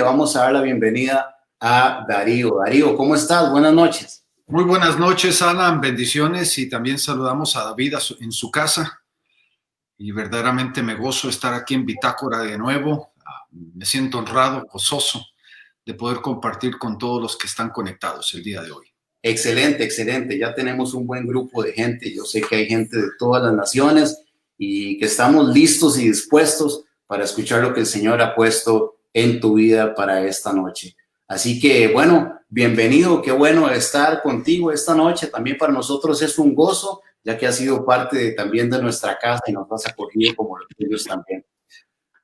le vamos a dar la bienvenida a Darío. Darío, ¿cómo estás? Buenas noches. Muy buenas noches, Alan. Bendiciones y también saludamos a David en su casa. Y verdaderamente me gozo estar aquí en Bitácora de nuevo. Me siento honrado, gozoso de poder compartir con todos los que están conectados el día de hoy. Excelente, excelente. Ya tenemos un buen grupo de gente. Yo sé que hay gente de todas las naciones y que estamos listos y dispuestos para escuchar lo que el Señor ha puesto en tu vida para esta noche. Así que, bueno, bienvenido. Qué bueno estar contigo esta noche. También para nosotros es un gozo, ya que has sido parte también de nuestra casa y nos has acogido como los tuyos también.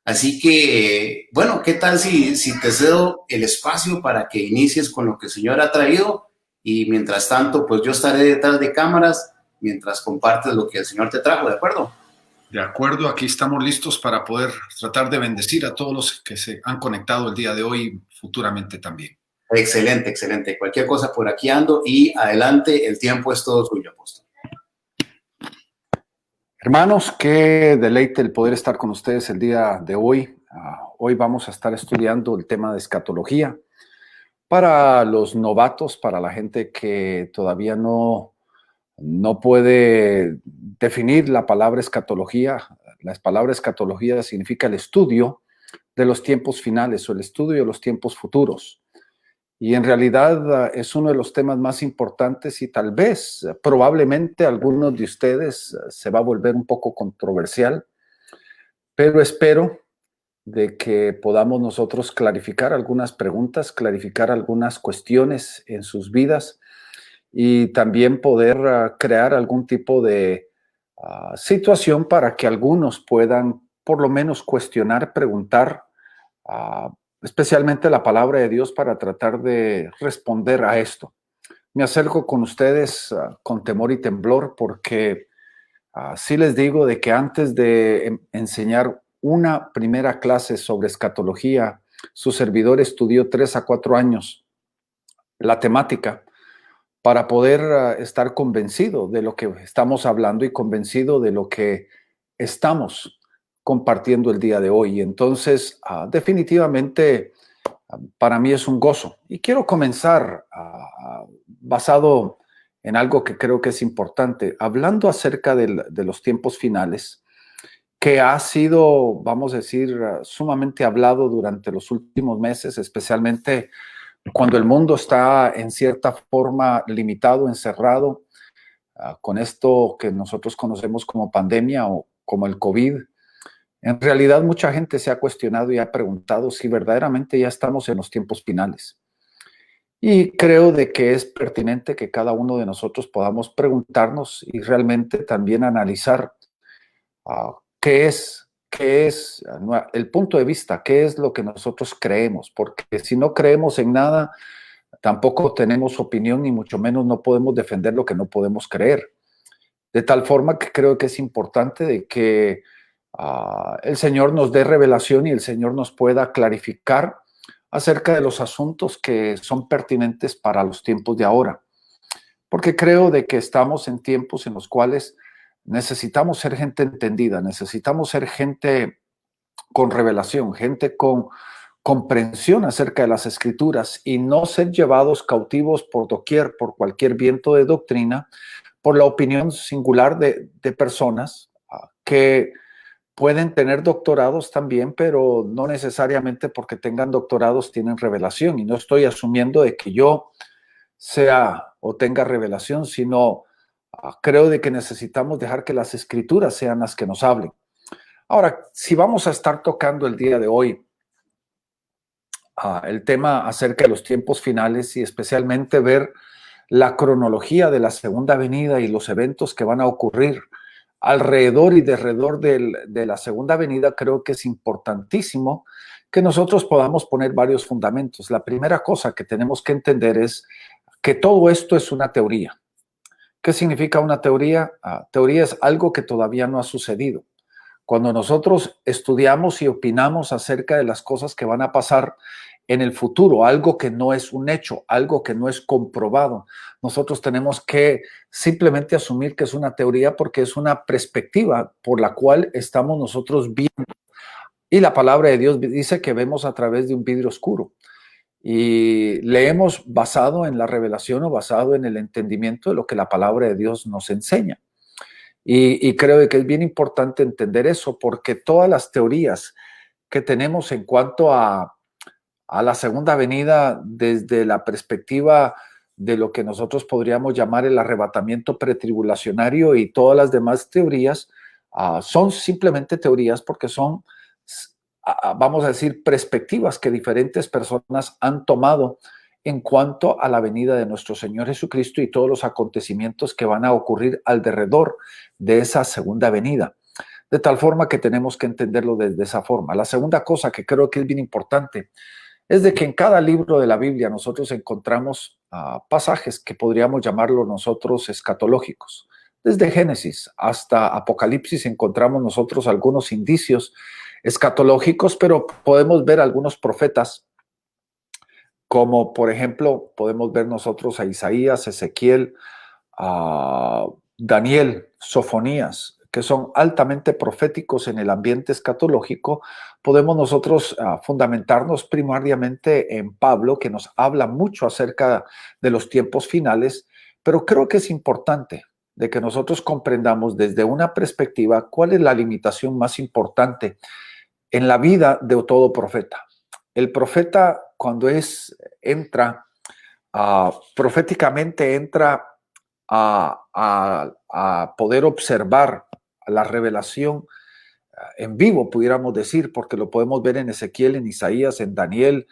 Así que, bueno, ¿qué tal si te cedo el espacio para que inicies con lo que el Señor ha traído? Y mientras tanto, pues yo estaré detrás de cámaras mientras compartes lo que el Señor te trajo, ¿de acuerdo? De acuerdo, aquí estamos listos para poder tratar de bendecir a todos los que se han conectado el día de hoy y futuramente también. Excelente, excelente. Cualquier cosa por aquí ando y adelante, el tiempo es todo suyo, apóstol. Hermanos, qué deleite el poder estar con ustedes el día de hoy. Hoy vamos a estar estudiando el tema de escatología. Para los novatos, para la gente que todavía no puede definir la palabra escatología, la palabra escatología significa el estudio de los tiempos finales o el estudio de los tiempos futuros. Y en realidad es uno de los temas más importantes y tal vez, probablemente, algunos de ustedes se va a volver un poco controversial, pero espero de que podamos nosotros clarificar algunas preguntas, clarificar algunas cuestiones en sus vidas y también poder crear algún tipo de situación para que algunos puedan por lo menos cuestionar, preguntar, especialmente la palabra de Dios para tratar de responder a esto. Me acerco con ustedes con temor y temblor porque sí les digo de que antes de enseñar una primera clase sobre escatología, su servidor estudió 3 a 4 años la temática para poder estar convencido de lo que estamos hablando y convencido de lo que estamos compartiendo el día de hoy. Entonces, definitivamente, para mí es un gozo. Y quiero comenzar basado en algo que creo que es importante, hablando acerca de los tiempos finales, que ha sido, vamos a decir, sumamente hablado durante los últimos meses, especialmente cuando el mundo está en cierta forma limitado, encerrado, con esto que nosotros conocemos como pandemia o como el COVID. En realidad, mucha gente se ha cuestionado y ha preguntado si verdaderamente ya estamos en los tiempos finales. Y creo de que es pertinente que cada uno de nosotros podamos preguntarnos y realmente también analizar qué es el punto de vista, qué es lo que nosotros creemos, porque si no creemos en nada, tampoco tenemos opinión ni mucho menos no podemos defender lo que no podemos creer. De tal forma que creo que es importante de que el Señor nos dé revelación y el Señor nos pueda clarificar acerca de los asuntos que son pertinentes para los tiempos de ahora. Porque creo de que estamos en tiempos en los cuales necesitamos ser gente entendida, necesitamos ser gente con revelación, gente con comprensión acerca de las Escrituras y no ser llevados cautivos por doquier, por cualquier viento de doctrina, por la opinión singular de personas que pueden tener doctorados también, pero no necesariamente porque tengan doctorados tienen revelación. Y no estoy asumiendo de que yo sea o tenga revelación, sino creo de que necesitamos dejar que las Escrituras sean las que nos hablen. Ahora, si vamos a estar tocando el día de hoy el tema acerca de los tiempos finales y especialmente ver la cronología de la segunda venida y los eventos que van a ocurrir alrededor y derredor de la segunda venida, creo que es importantísimo que nosotros podamos poner varios fundamentos. La primera cosa que tenemos que entender es que todo esto es una teoría. ¿Qué significa una teoría? Teoría es algo que todavía no ha sucedido. Cuando nosotros estudiamos y opinamos acerca de las cosas que van a pasar en el futuro, algo que no es un hecho, algo que no es comprobado, nosotros tenemos que simplemente asumir que es una teoría porque es una perspectiva por la cual estamos nosotros viendo Y la palabra de Dios dice que vemos a través de un vidrio oscuro. Y leemos basado en la revelación o basado en el entendimiento de lo que la palabra de Dios nos enseña. Y creo que es bien importante entender eso, porque todas las teorías que tenemos en cuanto a la segunda venida desde la perspectiva de lo que nosotros podríamos llamar el arrebatamiento pretribulacionario y todas las demás teorías son simplemente teorías porque son, vamos a decir, perspectivas que diferentes personas han tomado en cuanto a la venida de nuestro Señor Jesucristo y todos los acontecimientos que van a ocurrir alrededor de esa segunda venida. De tal forma que tenemos que entenderlo desde esa forma. La segunda cosa que creo que es bien importante es de que en cada libro de la Biblia nosotros encontramos pasajes que podríamos llamarlo nosotros escatológicos. Desde Génesis hasta Apocalipsis encontramos nosotros algunos indicios escatológicos, pero podemos ver algunos profetas, como por ejemplo podemos ver nosotros a Isaías, Ezequiel, a Daniel, Sofonías, que son altamente proféticos en el ambiente escatológico. Podemos nosotros fundamentarnos primariamente en Pablo, que nos habla mucho acerca de los tiempos finales, pero creo que es importante de que nosotros comprendamos desde una perspectiva cuál es la limitación más importante en la vida de todo profeta. El profeta, cuando entra proféticamente, entra a poder observar la revelación en vivo, pudiéramos decir, porque lo podemos ver en Ezequiel, en Isaías, en Daniel,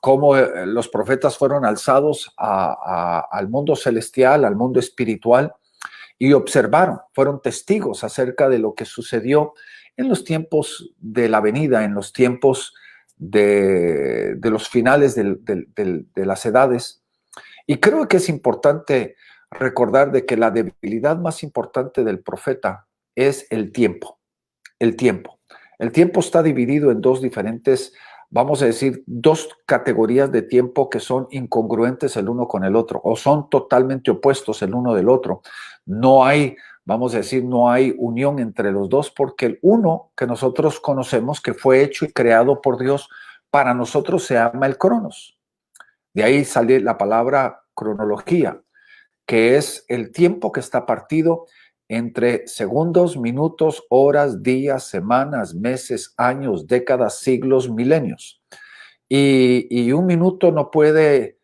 cómo los profetas fueron alzados al mundo celestial, al mundo espiritual, y observaron, fueron testigos acerca de lo que sucedió en los tiempos de la venida, en los tiempos de los finales de las edades. Y creo que es importante recordar de que la debilidad más importante del profeta es el tiempo. El tiempo. El tiempo está dividido en dos diferentes, vamos a decir, dos categorías de tiempo que son incongruentes el uno con el otro o son totalmente opuestos el uno del otro. No hay, vamos a decir, no hay unión entre los dos porque el uno que nosotros conocemos que fue hecho y creado por Dios para nosotros se llama el Cronos. De ahí sale la palabra cronología, que es el tiempo que está partido entre segundos, minutos, horas, días, semanas, meses, años, décadas, siglos, milenios. Y un minuto no puede,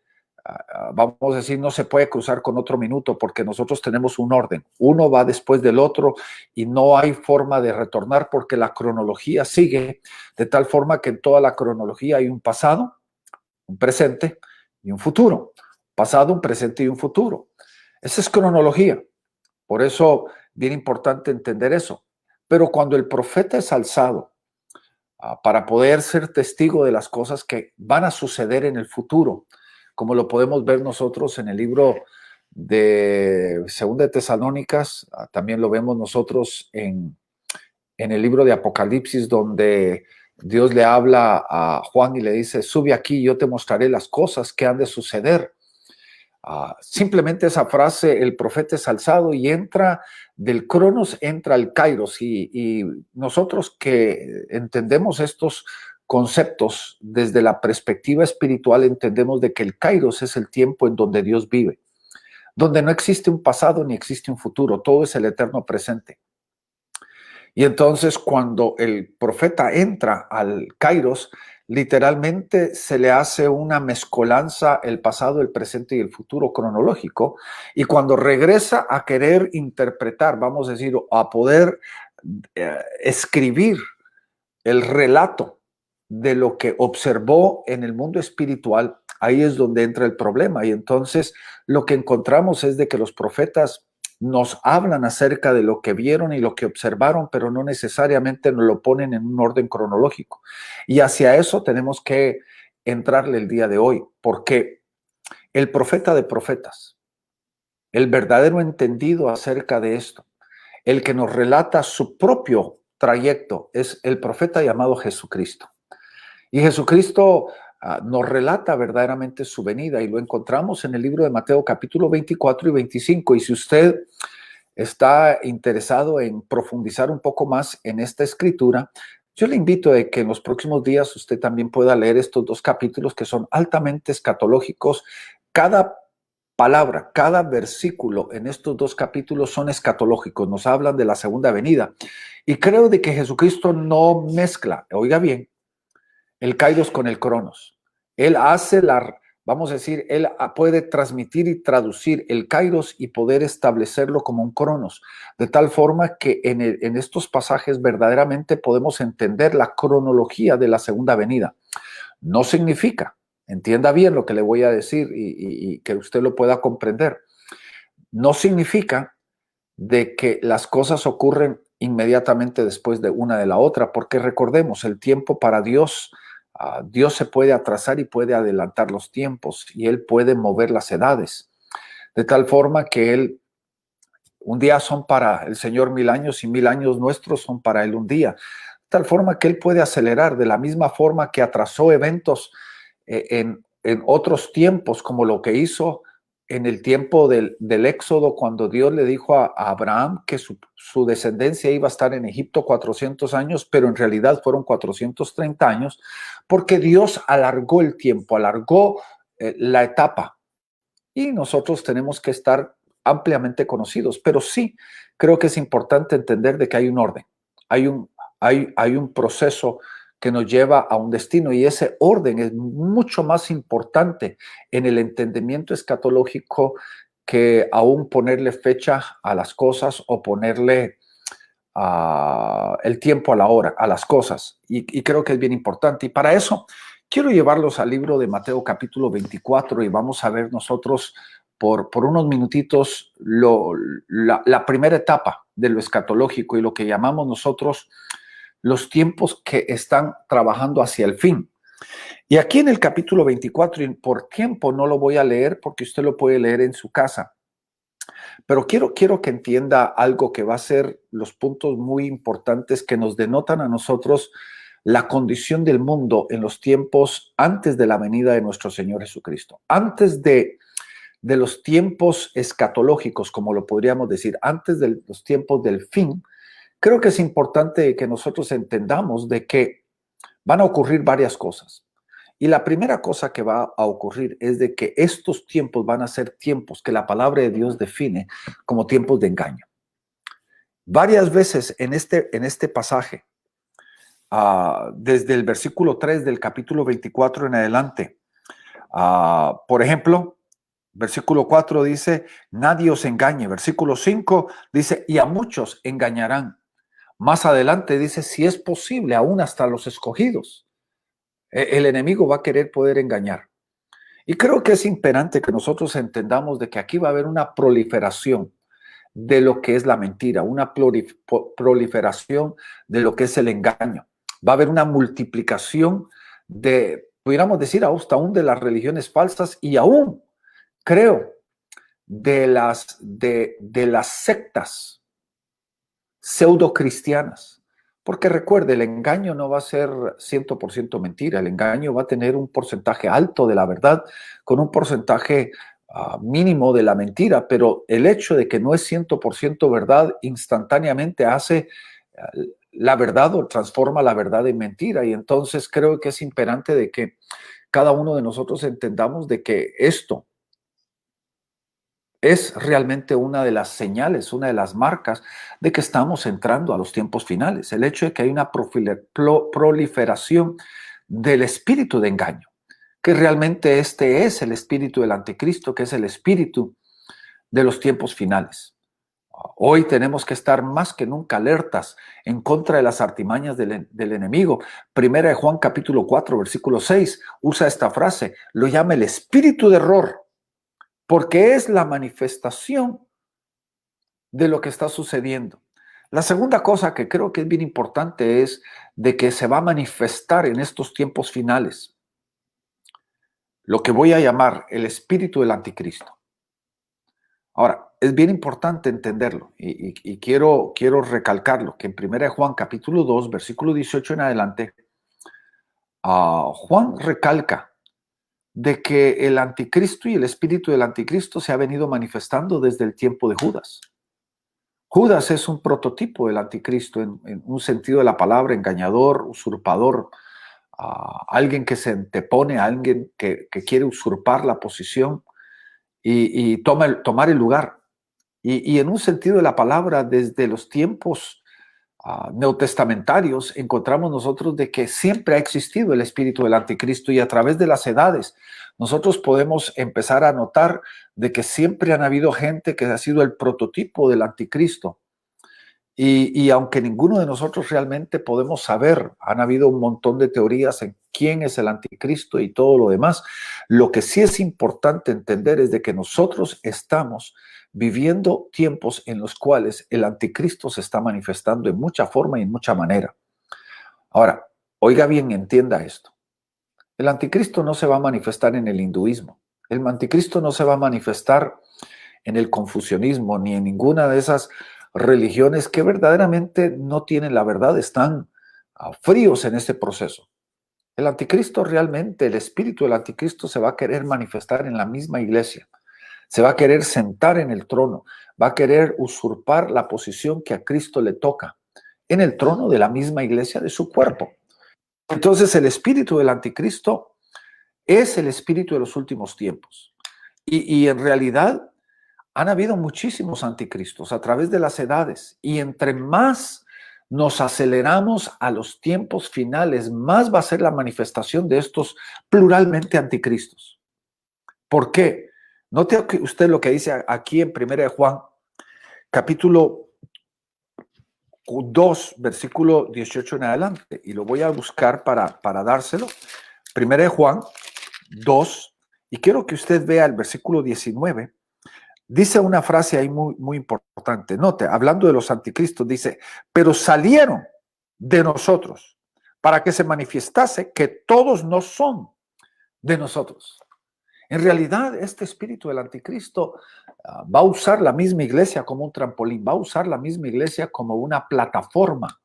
vamos a decir, no se puede cruzar con otro minuto porque nosotros tenemos un orden. Uno va después del otro y no hay forma de retornar porque la cronología sigue de tal forma que en toda la cronología hay un pasado, un presente y un futuro. Pasado, un presente y un futuro. Esa es cronología. Por eso, bien importante entender eso. Pero cuando el profeta es alzado para poder ser testigo de las cosas que van a suceder en el futuro, como lo podemos ver nosotros en el libro de Segunda de Tesalónicas, también lo vemos nosotros en el libro de Apocalipsis, donde Dios le habla a Juan y le dice, sube aquí y yo te mostraré las cosas que han de suceder. Simplemente esa frase, el profeta es alzado y entra del Cronos, entra al Kairos. Y nosotros que entendemos estos conceptos desde la perspectiva espiritual, entendemos de que el Kairos es el tiempo en donde Dios vive, donde no existe un pasado ni existe un futuro, todo es el eterno presente. Y entonces cuando el profeta entra al Kairos, literalmente se le hace una mezcolanza el pasado, el presente y el futuro cronológico. Y cuando regresa a querer interpretar, vamos a decir, a poder escribir el relato de lo que observó en el mundo espiritual, ahí es donde entra el problema. Y entonces lo que encontramos es de que los profetas nos hablan acerca de lo que vieron y lo que observaron, pero no necesariamente nos lo ponen en un orden cronológico. Y hacia eso tenemos que entrarle el día de hoy, porque el profeta de profetas, el verdadero entendido acerca de esto, el que nos relata su propio trayecto, es el profeta llamado Jesucristo. Y Jesucristo nos relata verdaderamente su venida y lo encontramos en el libro de Mateo capítulo 24 y 25. Y si usted está interesado en profundizar un poco más en esta escritura, Yo le invito a que en los próximos días usted también pueda leer estos 2 capítulos que son altamente escatológicos. Cada palabra, cada versículo en estos 2 capítulos son escatológicos, nos hablan de la segunda venida. Y creo de que Jesucristo no mezcla, oiga bien, el kairos con el cronos. Él hace vamos a decir, él puede transmitir y traducir el kairos y poder establecerlo como un cronos, de tal forma que en estos pasajes verdaderamente podemos entender la cronología de la segunda venida. No significa, entienda bien lo que le voy a decir y que usted lo pueda comprender, no significa de que las cosas ocurren inmediatamente después de una de la otra, porque recordemos, el tiempo para Dios, Dios se puede atrasar y puede adelantar los tiempos y Él puede mover las edades, de tal forma que un día son para el Señor 1000 años y 1000 años nuestros son para Él un día, de tal forma que Él puede acelerar de la misma forma que atrasó eventos en otros tiempos, como lo que hizo en el tiempo del Éxodo, cuando Dios le dijo a Abraham que su descendencia iba a estar en Egipto 400 años, pero en realidad fueron 430 años, porque Dios alargó el tiempo, alargó la etapa. Y nosotros tenemos que estar ampliamente conocidos, pero sí creo que es importante entender de que hay un orden, hay un proceso que nos lleva a un destino, y ese orden es mucho más importante en el entendimiento escatológico que aún ponerle fecha a las cosas o ponerle el tiempo a la hora, a las cosas, y creo que es bien importante. Y para eso quiero llevarlos al libro de Mateo capítulo 24 y vamos a ver nosotros por unos minutitos la primera etapa de lo escatológico y lo que llamamos nosotros los tiempos que están trabajando hacia el fin. Y aquí en el capítulo 24, y por tiempo no lo voy a leer porque usted lo puede leer en su casa, pero quiero que entienda algo que va a ser los puntos muy importantes que nos denotan a nosotros la condición del mundo en los tiempos antes de la venida de nuestro Señor Jesucristo. Antes de los tiempos escatológicos, como lo podríamos decir, antes de los tiempos del fin, creo que es importante que nosotros entendamos de que van a ocurrir varias cosas. Y la primera cosa que va a ocurrir es de que estos tiempos van a ser tiempos que la palabra de Dios define como tiempos de engaño. Varias veces en este pasaje, desde el versículo 3 del capítulo 24 en adelante, por ejemplo, versículo 4 dice, nadie os engañe. Versículo 5 dice, y a muchos engañarán. Más adelante dice, si es posible, aún hasta los escogidos. El enemigo va a querer poder engañar. Y creo que es imperante que nosotros entendamos de que aquí va a haber una proliferación de lo que es la mentira, una proliferación de lo que es el engaño. Va a haber una multiplicación pudiéramos decir, hasta aún de las religiones falsas y aún, creo, de las sectas pseudo cristianas. Porque recuerde, el engaño no va a ser 100% mentira, el engaño va a tener un porcentaje alto de la verdad con un porcentaje mínimo de la mentira, pero el hecho de que no es 100% verdad instantáneamente hace la verdad o transforma la verdad en mentira, y entonces creo que es imperante de que cada uno de nosotros entendamos de que esto es realmente una de las señales, una de las marcas de que estamos entrando a los tiempos finales. El hecho de que hay una proliferación del espíritu de engaño, que realmente este es el espíritu del anticristo, que es el espíritu de los tiempos finales. Hoy tenemos que estar más que nunca alertas en contra de las artimañas del enemigo. Primera de Juan capítulo 4, versículo 6, usa esta frase, lo llama el espíritu de error, porque es la manifestación de lo que está sucediendo. La segunda cosa que creo que es bien importante es de que se va a manifestar en estos tiempos finales lo que voy a llamar el espíritu del anticristo. Ahora, es bien importante entenderlo y quiero recalcarlo, que en 1 Juan capítulo 2, versículo 18 en adelante, Juan recalca de que el anticristo y el espíritu del anticristo se ha venido manifestando desde el tiempo de Judas. Judas es un prototipo del anticristo en un sentido de la palabra, engañador, usurpador, alguien que se antepone, alguien que quiere usurpar la posición y tomar el lugar. Y en un sentido de la palabra, desde los tiempos neotestamentarios, encontramos nosotros de que siempre ha existido el espíritu del anticristo, y a través de las edades nosotros podemos empezar a notar de que siempre han habido gente que ha sido el prototipo del anticristo. Y aunque ninguno de nosotros realmente podemos saber, han habido un montón de teorías en quién es el anticristo y todo lo demás, lo que sí es importante entender es de que nosotros estamos viviendo tiempos en los cuales el anticristo se está manifestando en mucha forma y en mucha manera. Ahora, oiga bien, entienda esto. El anticristo no se va a manifestar en el hinduismo. El anticristo no se va a manifestar en el confucianismo ni en ninguna de esas religiones que verdaderamente no tienen la verdad, están fríos en este proceso. El anticristo realmente, el espíritu del anticristo se va a querer manifestar en la misma iglesia, se va a querer sentar en el trono, va a querer usurpar la posición que a Cristo le toca en el trono de la misma iglesia de su cuerpo. Entonces el espíritu del anticristo es el espíritu de los últimos tiempos y en realidad han habido muchísimos anticristos a través de las edades, y entre más nos aceleramos a los tiempos finales, más va a ser la manifestación de estos pluralmente anticristos. ¿Por qué? Note usted lo que dice aquí en 1 de Juan, capítulo 2, versículo 18 en adelante, y lo voy a buscar para dárselo. 1 de Juan 2, y quiero que usted vea el versículo 19. Dice una frase ahí muy importante. Note, hablando de los anticristos, dice, pero salieron de nosotros para que se manifestase que todos no son de nosotros. En realidad, este espíritu del anticristo va a usar la misma iglesia como un trampolín, va a usar la misma iglesia como una plataforma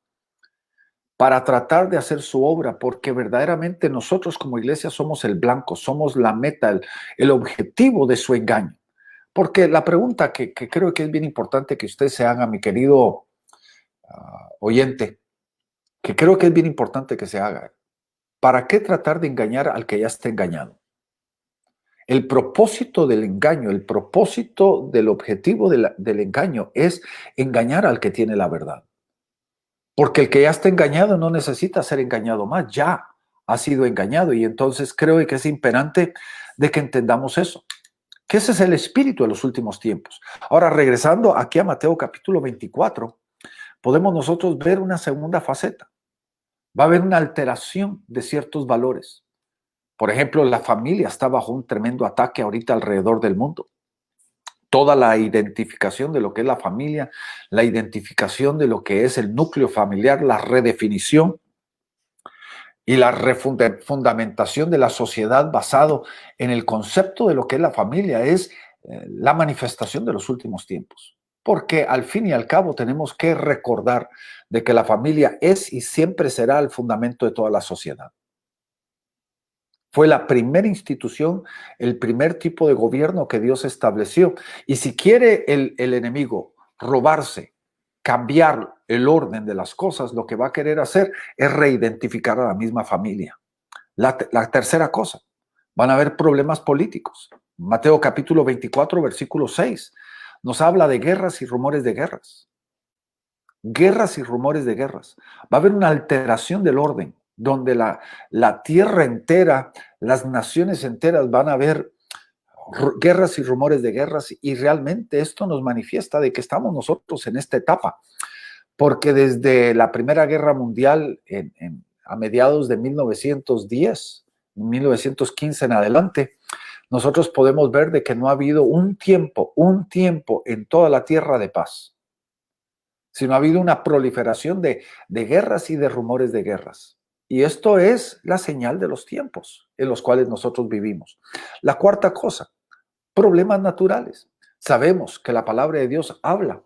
para tratar de hacer su obra, porque verdaderamente nosotros como iglesia somos el blanco, somos la meta, el objetivo de su engaño. Porque la pregunta que creo que es bien importante que usted se haga, mi querido oyente, que creo que es bien importante que se haga, ¿para qué tratar de engañar al que ya está engañado? El propósito del engaño, el propósito del objetivo del engaño es engañar al que tiene la verdad. Porque el que ya está engañado no necesita ser engañado más, ya ha sido engañado, y entonces creo que es imperante de que entendamos eso. Que ese es el espíritu de los últimos tiempos. Ahora, regresando aquí a Mateo capítulo 24, podemos nosotros ver una segunda faceta. Va a haber una alteración de ciertos valores. Por ejemplo, la familia está bajo un tremendo ataque ahorita alrededor del mundo. Toda la identificación de lo que es la familia, la identificación de lo que es el núcleo familiar, la redefinición y la refundamentación de la sociedad basado en el concepto de lo que es la familia es la manifestación de los últimos tiempos. Porque al fin y al cabo tenemos que recordar de que la familia es y siempre será el fundamento de toda la sociedad. Fue la primera institución, el primer tipo de gobierno que Dios estableció. Y si quiere el enemigo robarse, cambiar el orden de las cosas, lo que va a querer hacer es reidentificar a la misma familia. La tercera cosa, van a haber problemas políticos. Mateo capítulo 24, versículo 6, nos habla de guerras y rumores de guerras. Guerras y rumores de guerras. Va a haber una alteración del orden, donde la tierra entera, las naciones enteras van a ver guerras y rumores de guerras, y realmente esto nos manifiesta de que estamos nosotros en esta etapa, porque desde la Primera Guerra Mundial a mediados de 1910, 1915 en adelante, nosotros podemos ver de que no ha habido un tiempo en toda la tierra de paz, sino ha habido una proliferación de guerras y de rumores de guerras. Y esto es la señal de los tiempos en los cuales nosotros vivimos. La cuarta cosa, problemas naturales. Sabemos que la palabra de Dios habla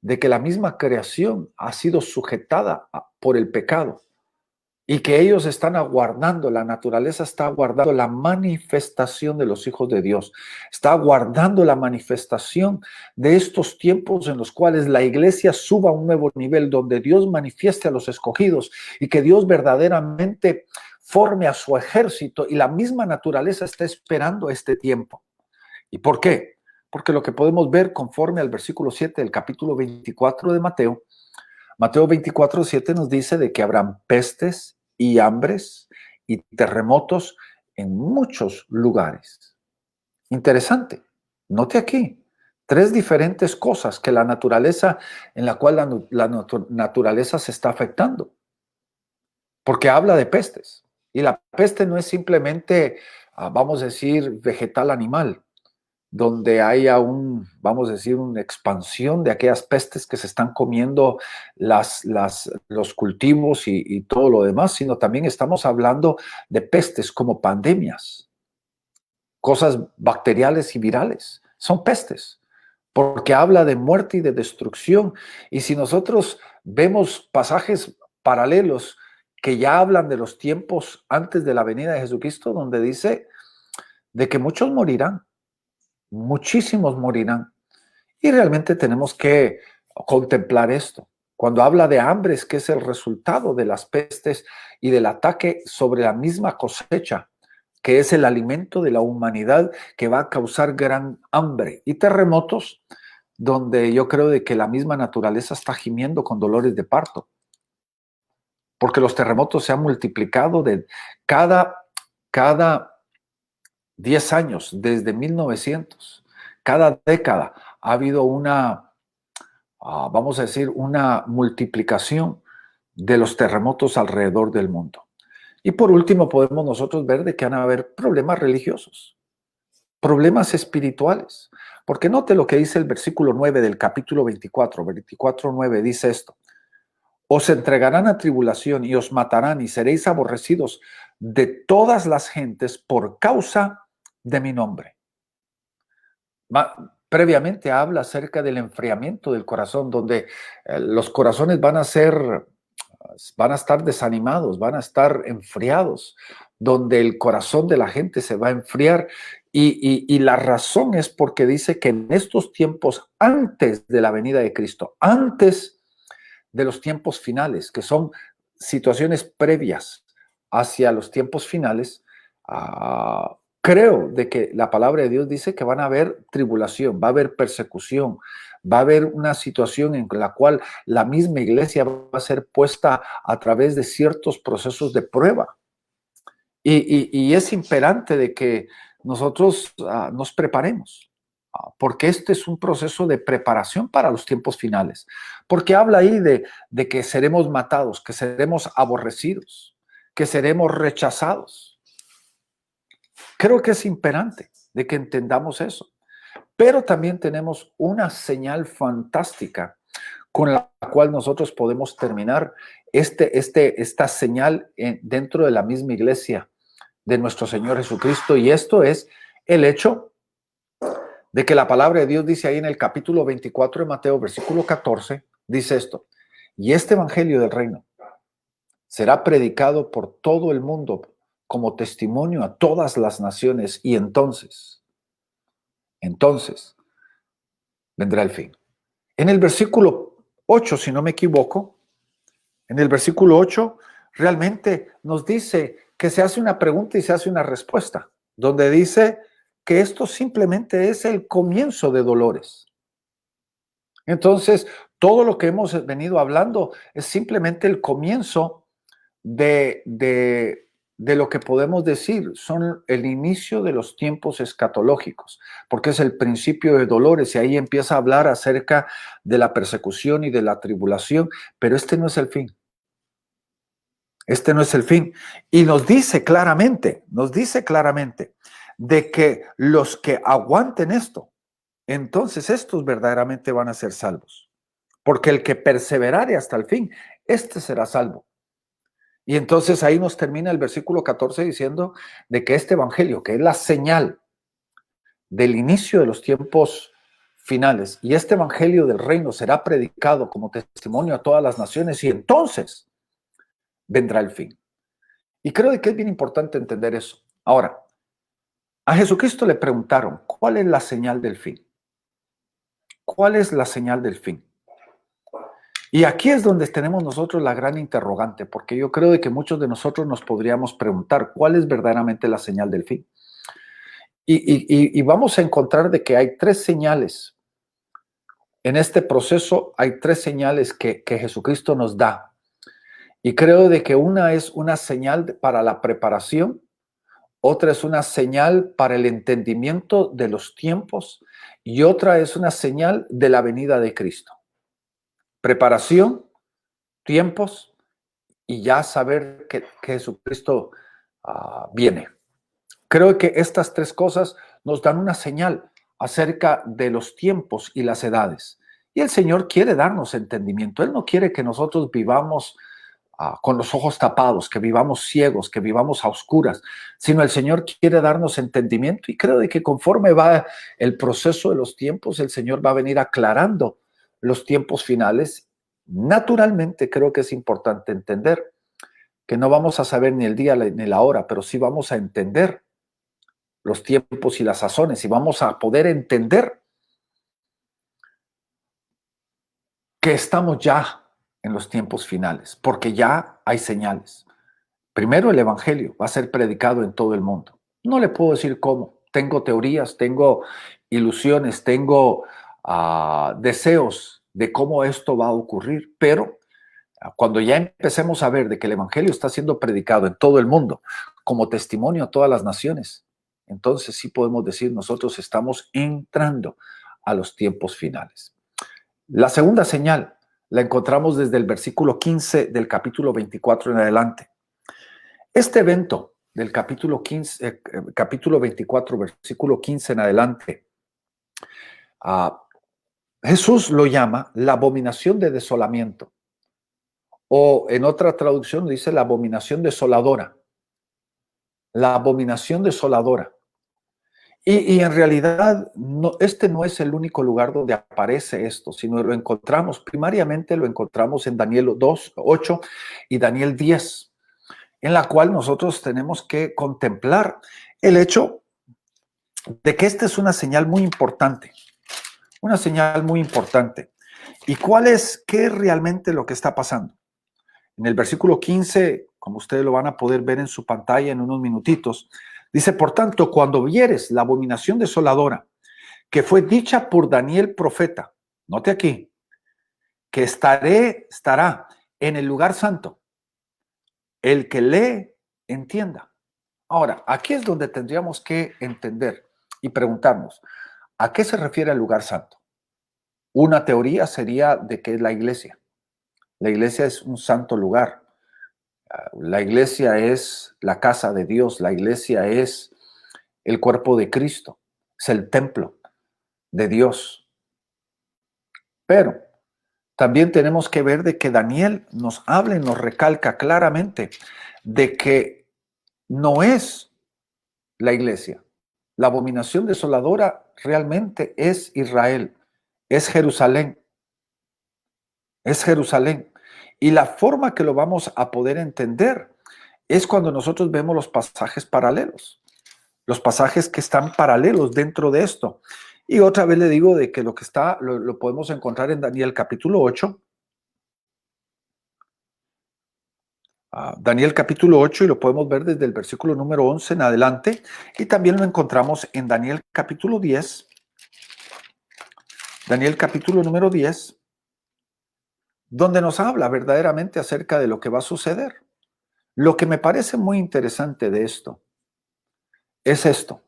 de que la misma creación ha sido sujetada por el pecado. y que ellos están aguardando, la naturaleza está aguardando la manifestación de los hijos de Dios, está aguardando la manifestación de estos tiempos en los cuales la iglesia suba a un nuevo nivel, donde Dios manifieste a los escogidos y que Dios verdaderamente forme a su ejército, y la misma naturaleza está esperando este tiempo. ¿Y por qué? Porque lo que podemos ver conforme al versículo 7 del capítulo 24 de Mateo, Mateo 24, 7 nos dice de que habrán pestes y hambres y terremotos en muchos lugares. Interesante. Note aquí 3 diferentes cosas que la naturaleza, en la cual la naturaleza se está afectando. Porque habla de pestes. Y la peste no es simplemente, vamos a decir, vegetal animal, donde haya vamos a decir, una expansión de aquellas pestes que se están comiendo los cultivos y todo lo demás, sino también estamos hablando de pestes como pandemias, cosas bacteriales y virales. Son pestes, porque habla de muerte y de destrucción. Y si nosotros vemos pasajes paralelos que ya hablan de los tiempos antes de la venida de Jesucristo, donde dice de que muchos morirán, muchísimos morirán. Y realmente tenemos que contemplar esto. Cuando habla de hambres, que es el resultado de las pestes y del ataque sobre la misma cosecha, que es el alimento de la humanidad, que va a causar gran hambre, y terremotos, donde yo creo de que la misma naturaleza está gimiendo con dolores de parto, porque los terremotos se han multiplicado de cada 10 años, desde 1900, cada década ha habido vamos a decir, una multiplicación de los terremotos alrededor del mundo. Y por último, podemos nosotros ver de que van a haber problemas religiosos, problemas espirituales. Porque note lo que dice el versículo 9 del capítulo 24, 24:9, dice esto: os entregarán a tribulación y os matarán y seréis aborrecidos de todas las gentes por causa de mi nombre. Previamente habla acerca del enfriamiento del corazón, donde los corazones van a estar desanimados, van a estar enfriados, donde el corazón de la gente se va a enfriar. Y la razón es porque dice que en estos tiempos, antes de la venida de Cristo, antes de los tiempos finales, que son situaciones previas hacia los tiempos finales, creo de que la palabra de Dios dice que van a haber tribulación, va a haber persecución, va a haber una situación en la cual la misma iglesia va a ser puesta a través de ciertos procesos de prueba. Y es imperante de que nosotros nos preparemos, porque este es un proceso de preparación para los tiempos finales, porque habla ahí de que seremos matados, que seremos aborrecidos, que seremos rechazados. Creo que es imperante de que entendamos eso, pero también tenemos una señal fantástica con la cual nosotros podemos terminar esta señal dentro de la misma iglesia de nuestro Señor Jesucristo, y esto es el hecho de que la palabra de Dios dice ahí en el capítulo 24 de Mateo, versículo 14, dice esto: y este evangelio del reino será predicado por todo el mundo como testimonio a todas las naciones, y entonces vendrá el fin. En el versículo 8, si no me equivoco, en el versículo 8 realmente nos dice que se hace una pregunta y se hace una respuesta, donde dice que esto simplemente es el comienzo de dolores. Entonces, todo lo que hemos venido hablando es simplemente el comienzo de lo que podemos decir, son el inicio de los tiempos escatológicos, porque es el principio de dolores, y ahí empieza a hablar acerca de la persecución y de la tribulación, pero este no es el fin. Este no es el fin. Y nos dice claramente de que los que aguanten esto, entonces estos verdaderamente van a ser salvos. Porque el que perseverare hasta el fin, este será salvo. Y entonces ahí nos termina el versículo 14 diciendo de que este evangelio, que es la señal del inicio de los tiempos finales, y este evangelio del reino será predicado como testimonio a todas las naciones, y entonces vendrá el fin. Y creo que es bien importante entender eso. Ahora, a Jesucristo le preguntaron, ¿cuál es la señal del fin? ¿Cuál es la señal del fin? Y aquí es donde tenemos nosotros la gran interrogante, porque yo creo de que muchos de nosotros nos podríamos preguntar, ¿cuál es verdaderamente la señal del fin? Y vamos a encontrar de que hay tres señales. En este proceso hay tres señales que Jesucristo nos da. Y creo de que una es una señal para la preparación, otra es una señal para el entendimiento de los tiempos y otra es una señal de la venida de Cristo. Preparación, tiempos y ya saber que Jesucristo viene. Creo que estas tres cosas nos dan una señal acerca de los tiempos y las edades. Y el Señor quiere darnos entendimiento. Él no quiere que nosotros vivamos con los ojos tapados, que vivamos ciegos, que vivamos a oscuras, sino el Señor quiere darnos entendimiento. Y creo de que conforme va el proceso de los tiempos, el Señor va a venir aclarando los tiempos finales. Naturalmente, creo que es importante entender que no vamos a saber ni el día ni la hora, pero sí vamos a entender los tiempos y las sazones y vamos a poder entender que estamos ya en los tiempos finales, porque ya hay señales. Primero, el evangelio va a ser predicado en todo el mundo. No le puedo decir cómo. Tengo teorías, tengo ilusiones, tengo deseos de cómo esto va a ocurrir, pero cuando ya empecemos a ver de que el evangelio está siendo predicado en todo el mundo como testimonio a todas las naciones, entonces sí podemos decir nosotros estamos entrando a los tiempos finales. La segunda señal la encontramos desde el versículo 15 del capítulo 24 en adelante. Este evento del capítulo 24, versículo 15 en adelante, Jesús lo llama la abominación de desolamiento, o en otra traducción dice la abominación desoladora. La abominación desoladora. Y en realidad este no es el único lugar donde aparece esto, sino lo encontramos, primariamente lo encontramos en Daniel 2, 8 y Daniel 10, en la cual nosotros tenemos que contemplar el hecho de que esta es una señal muy importante, una señal muy importante. ¿Y qué es realmente lo que está pasando? En el versículo 15, como ustedes lo van a poder ver en su pantalla en unos minutitos, dice, por tanto, cuando vieres la abominación desoladora que fue dicha por Daniel profeta, note aquí, que estará en el lugar santo, el que lee, entienda. Ahora, aquí es donde tendríamos que entender y preguntarnos, ¿a qué se refiere el lugar santo? Una teoría sería de que es la iglesia. La iglesia es un santo lugar. La iglesia es la casa de Dios. La iglesia es el cuerpo de Cristo. Es el templo de Dios. Pero también tenemos que ver de que Daniel nos habla y nos recalca claramente de que no es la iglesia. La abominación desoladora realmente es Israel, es Jerusalén. Es Jerusalén. Y la forma que lo vamos a poder entender es cuando nosotros vemos los pasajes paralelos, los pasajes que están paralelos dentro de esto. Y otra vez le digo de que lo podemos encontrar en Daniel capítulo 8. Daniel capítulo 8 y lo podemos ver desde el versículo número 11 en adelante. Y también lo encontramos en Daniel capítulo 10. Daniel capítulo número 10. Donde nos habla verdaderamente acerca de lo que va a suceder. Lo que me parece muy interesante de esto es esto,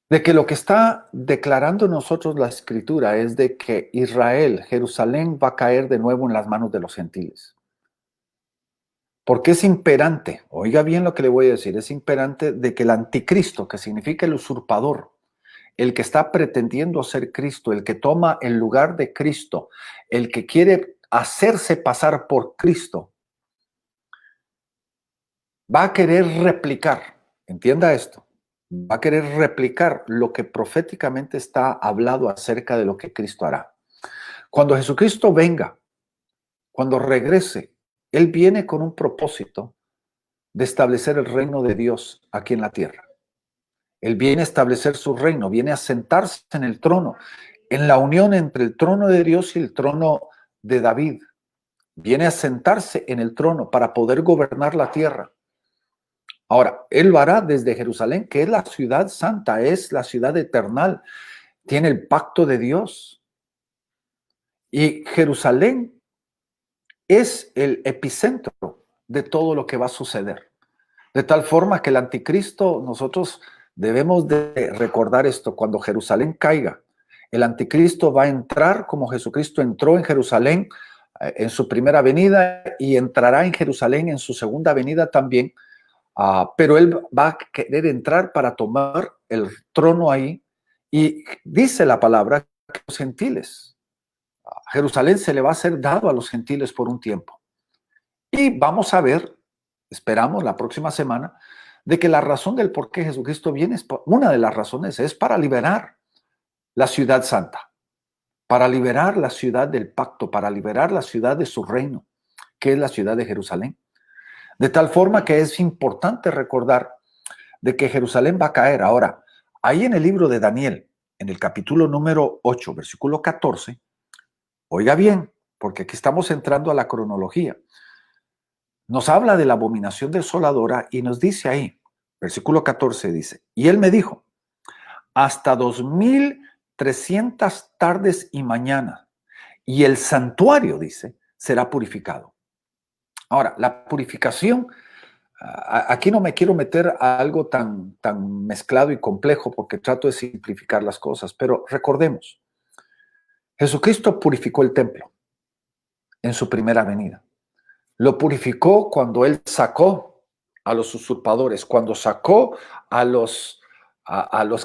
de que lo que está declarando nosotros la Escritura es de que Israel, Jerusalén, va a caer de nuevo en las manos de los gentiles. Porque es imperante, oiga bien lo que le voy a decir, es imperante de que el anticristo, que significa el usurpador, el que está pretendiendo ser Cristo, el que toma el lugar de Cristo, el que quiere hacerse pasar por Cristo, va a querer replicar, entienda esto, va a querer replicar lo que proféticamente está hablado acerca de lo que Cristo hará. Cuando Jesucristo venga, cuando regrese, Él viene con un propósito de establecer el reino de Dios aquí en la tierra. Él viene a establecer su reino, viene a sentarse en el trono, en la unión entre el trono de Dios y el trono de David. Viene a sentarse en el trono para poder gobernar la tierra. Ahora, Él lo hará desde Jerusalén, que es la ciudad santa, es la ciudad eternal, tiene el pacto de Dios. Y Jerusalén es el epicentro de todo lo que va a suceder. De tal forma que el anticristo, nosotros debemos de recordar esto, cuando Jerusalén caiga, el anticristo va a entrar como Jesucristo entró en Jerusalén en su primera venida y entrará en Jerusalén en su segunda venida también, pero él va a querer entrar para tomar el trono ahí, y dice la palabra que los gentiles, Jerusalén se le va a ser dado a los gentiles por un tiempo. Y vamos a ver, esperamos la próxima semana, de que la razón del por qué Jesucristo viene, una de las razones es para liberar la ciudad santa, para liberar la ciudad del pacto, para liberar la ciudad de su reino, que es la ciudad de Jerusalén. De tal forma que es importante recordar de que Jerusalén va a caer. Ahora, ahí en el libro de Daniel, en el capítulo número 8, versículo 14, oiga bien, porque aquí estamos entrando a la cronología. Nos habla de la abominación desoladora y nos dice ahí, versículo 14 dice, y él me dijo, hasta 2300 tardes y mañanas, y el santuario, dice, será purificado. Ahora, la purificación, aquí no me quiero meter a algo tan mezclado y complejo porque trato de simplificar las cosas, pero recordemos, Jesucristo purificó el templo en su primera venida. Lo purificó cuando Él sacó a los usurpadores, cuando sacó a los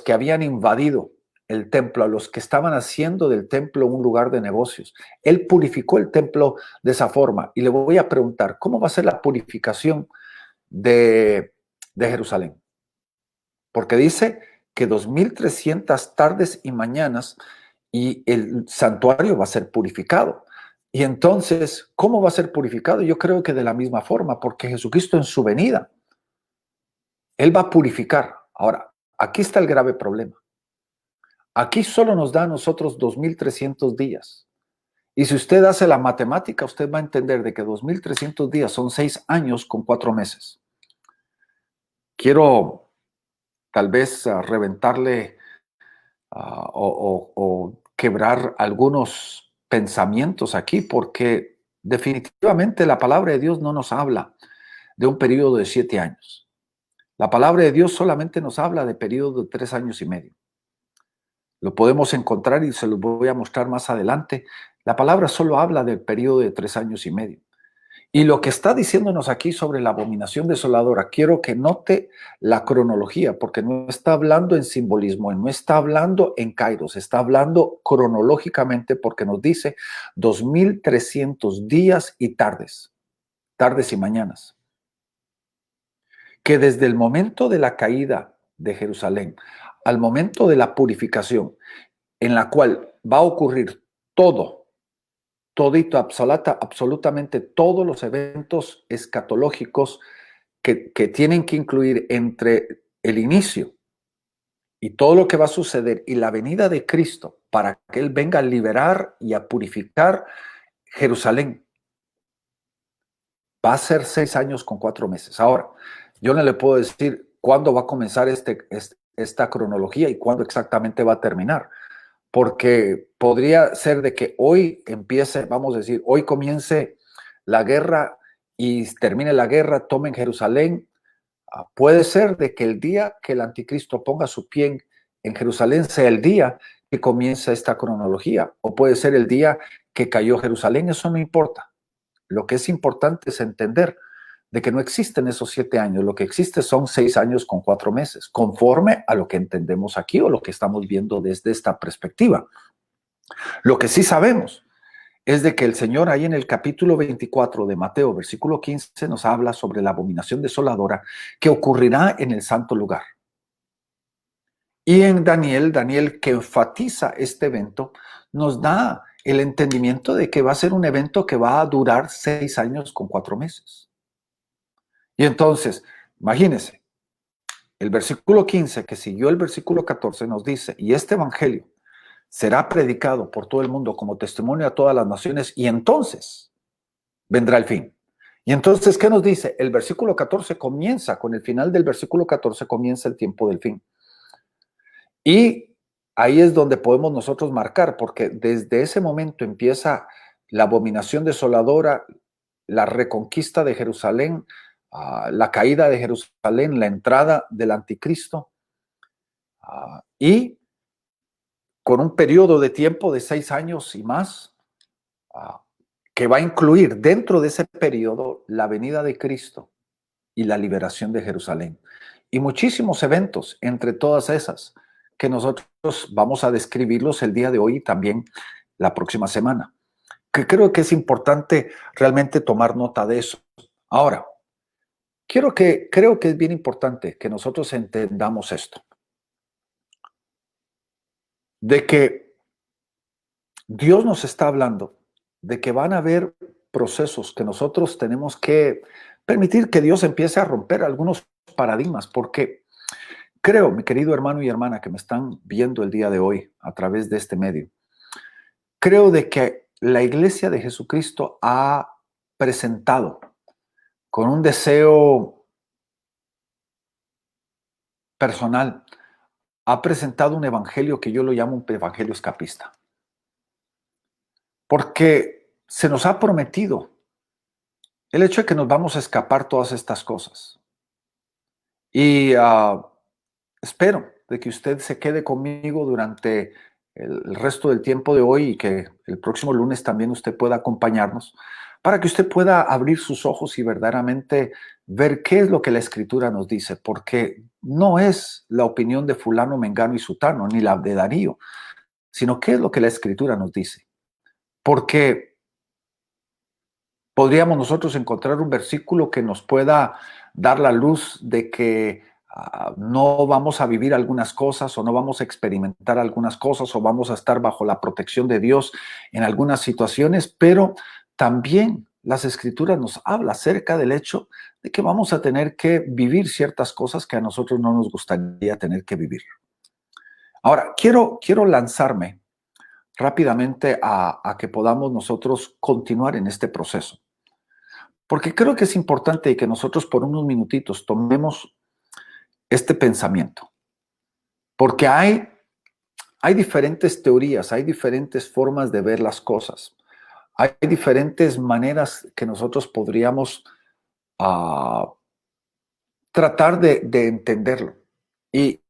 que habían invadido el templo, a los que estaban haciendo del templo un lugar de negocios. Él purificó el templo de esa forma. Y le voy a preguntar, ¿cómo va a ser la purificación de Jerusalén? Porque dice que 2300 tardes y mañanas y el santuario va a ser purificado. Y entonces, ¿cómo va a ser purificado? Yo creo que de la misma forma, porque Jesucristo en su venida, Él va a purificar. Ahora, aquí está el grave problema. Aquí solo nos da a nosotros 2300 días. Y si usted hace la matemática, usted va a entender de que 2300 días son 6 años con 4 meses. Quiero tal vez reventarle o quebrar algunos pensamientos aquí, porque definitivamente la palabra de Dios no nos habla de un periodo de 7 años. La palabra de Dios solamente nos habla de periodo de 3 años y medio. Lo podemos encontrar y se los voy a mostrar más adelante. La palabra solo habla del periodo de 3 años y medio. Y lo que está diciéndonos aquí sobre la abominación desoladora, quiero que note la cronología, porque no está hablando en simbolismo, no está hablando en kairos, está hablando cronológicamente porque nos dice 2300 días y tardes y mañanas. Que desde el momento de la caída de Jerusalén al momento de la purificación, en la cual va a ocurrir todito, absolutamente todos los eventos escatológicos que tienen que incluir entre el inicio y todo lo que va a suceder y la venida de Cristo para que Él venga a liberar y a purificar Jerusalén. Va a ser 6 años con 4 meses. Ahora, yo no le puedo decir cuándo va a comenzar esta cronología y cuándo exactamente va a terminar. Porque podría ser de que hoy empiece, vamos a decir, hoy comience la guerra y termine la guerra, tomen Jerusalén. Puede ser de que el día que el anticristo ponga su pie en Jerusalén sea el día que comienza esta cronología, o puede ser el día que cayó Jerusalén, eso no importa. Lo que es importante es entender de que no existen esos 7 años, lo que existe son 6 años con 4 meses, conforme a lo que entendemos aquí o lo que estamos viendo desde esta perspectiva. Lo que sí sabemos es de que el Señor ahí en el capítulo 24 de Mateo, versículo 15, nos habla sobre la abominación desoladora que ocurrirá en el santo lugar. Y en Daniel que enfatiza este evento, nos da el entendimiento de que va a ser un evento que va a durar 6 años con 4 meses. Y entonces, imagínense, el versículo 15 que siguió el versículo 14 nos dice, y este evangelio será predicado por todo el mundo como testimonio a todas las naciones y entonces vendrá el fin. Y entonces, ¿qué nos dice? El versículo 14 comienza, con el final del versículo 14 comienza el tiempo del fin. Y ahí es donde podemos nosotros marcar, porque desde ese momento empieza la abominación desoladora, la reconquista de Jerusalén, la caída de Jerusalén, la entrada del anticristo, y con un periodo de tiempo de 6 años y más, que va a incluir dentro de ese periodo la venida de Cristo y la liberación de Jerusalén. Y muchísimos eventos entre todas esas que nosotros vamos a describirlos el día de hoy y también la próxima semana. Que creo que es importante realmente tomar nota de eso. Ahora, creo que es bien importante que nosotros entendamos esto. De que Dios nos está hablando de que van a haber procesos que nosotros tenemos que permitir que Dios empiece a romper algunos paradigmas, porque creo, mi querido hermano y hermana que me están viendo el día de hoy a través de este medio, creo de que la Iglesia de Jesucristo ha presentado con un deseo personal, ha presentado un evangelio que yo lo llamo un evangelio escapista. Porque se nos ha prometido el hecho de que nos vamos a escapar todas estas cosas. Y espero de que usted se quede conmigo durante el resto del tiempo de hoy y que el próximo lunes también usted pueda acompañarnos para que usted pueda abrir sus ojos y verdaderamente ver qué es lo que la Escritura nos dice, porque no es la opinión de fulano, mengano y sutano, ni la de Darío, sino qué es lo que la Escritura nos dice. Porque podríamos nosotros encontrar un versículo que nos pueda dar la luz de que no vamos a vivir algunas cosas o no vamos a experimentar algunas cosas o vamos a estar bajo la protección de Dios en algunas situaciones, pero también las Escrituras nos habla acerca del hecho de que vamos a tener que vivir ciertas cosas que a nosotros no nos gustaría tener que vivir. Ahora, quiero lanzarme rápidamente a que podamos nosotros continuar en este proceso. Porque creo que es importante que nosotros por unos minutitos tomemos este pensamiento. Porque hay diferentes teorías, hay diferentes formas de ver las cosas. Hay diferentes maneras que nosotros podríamos tratar de entenderlo. Y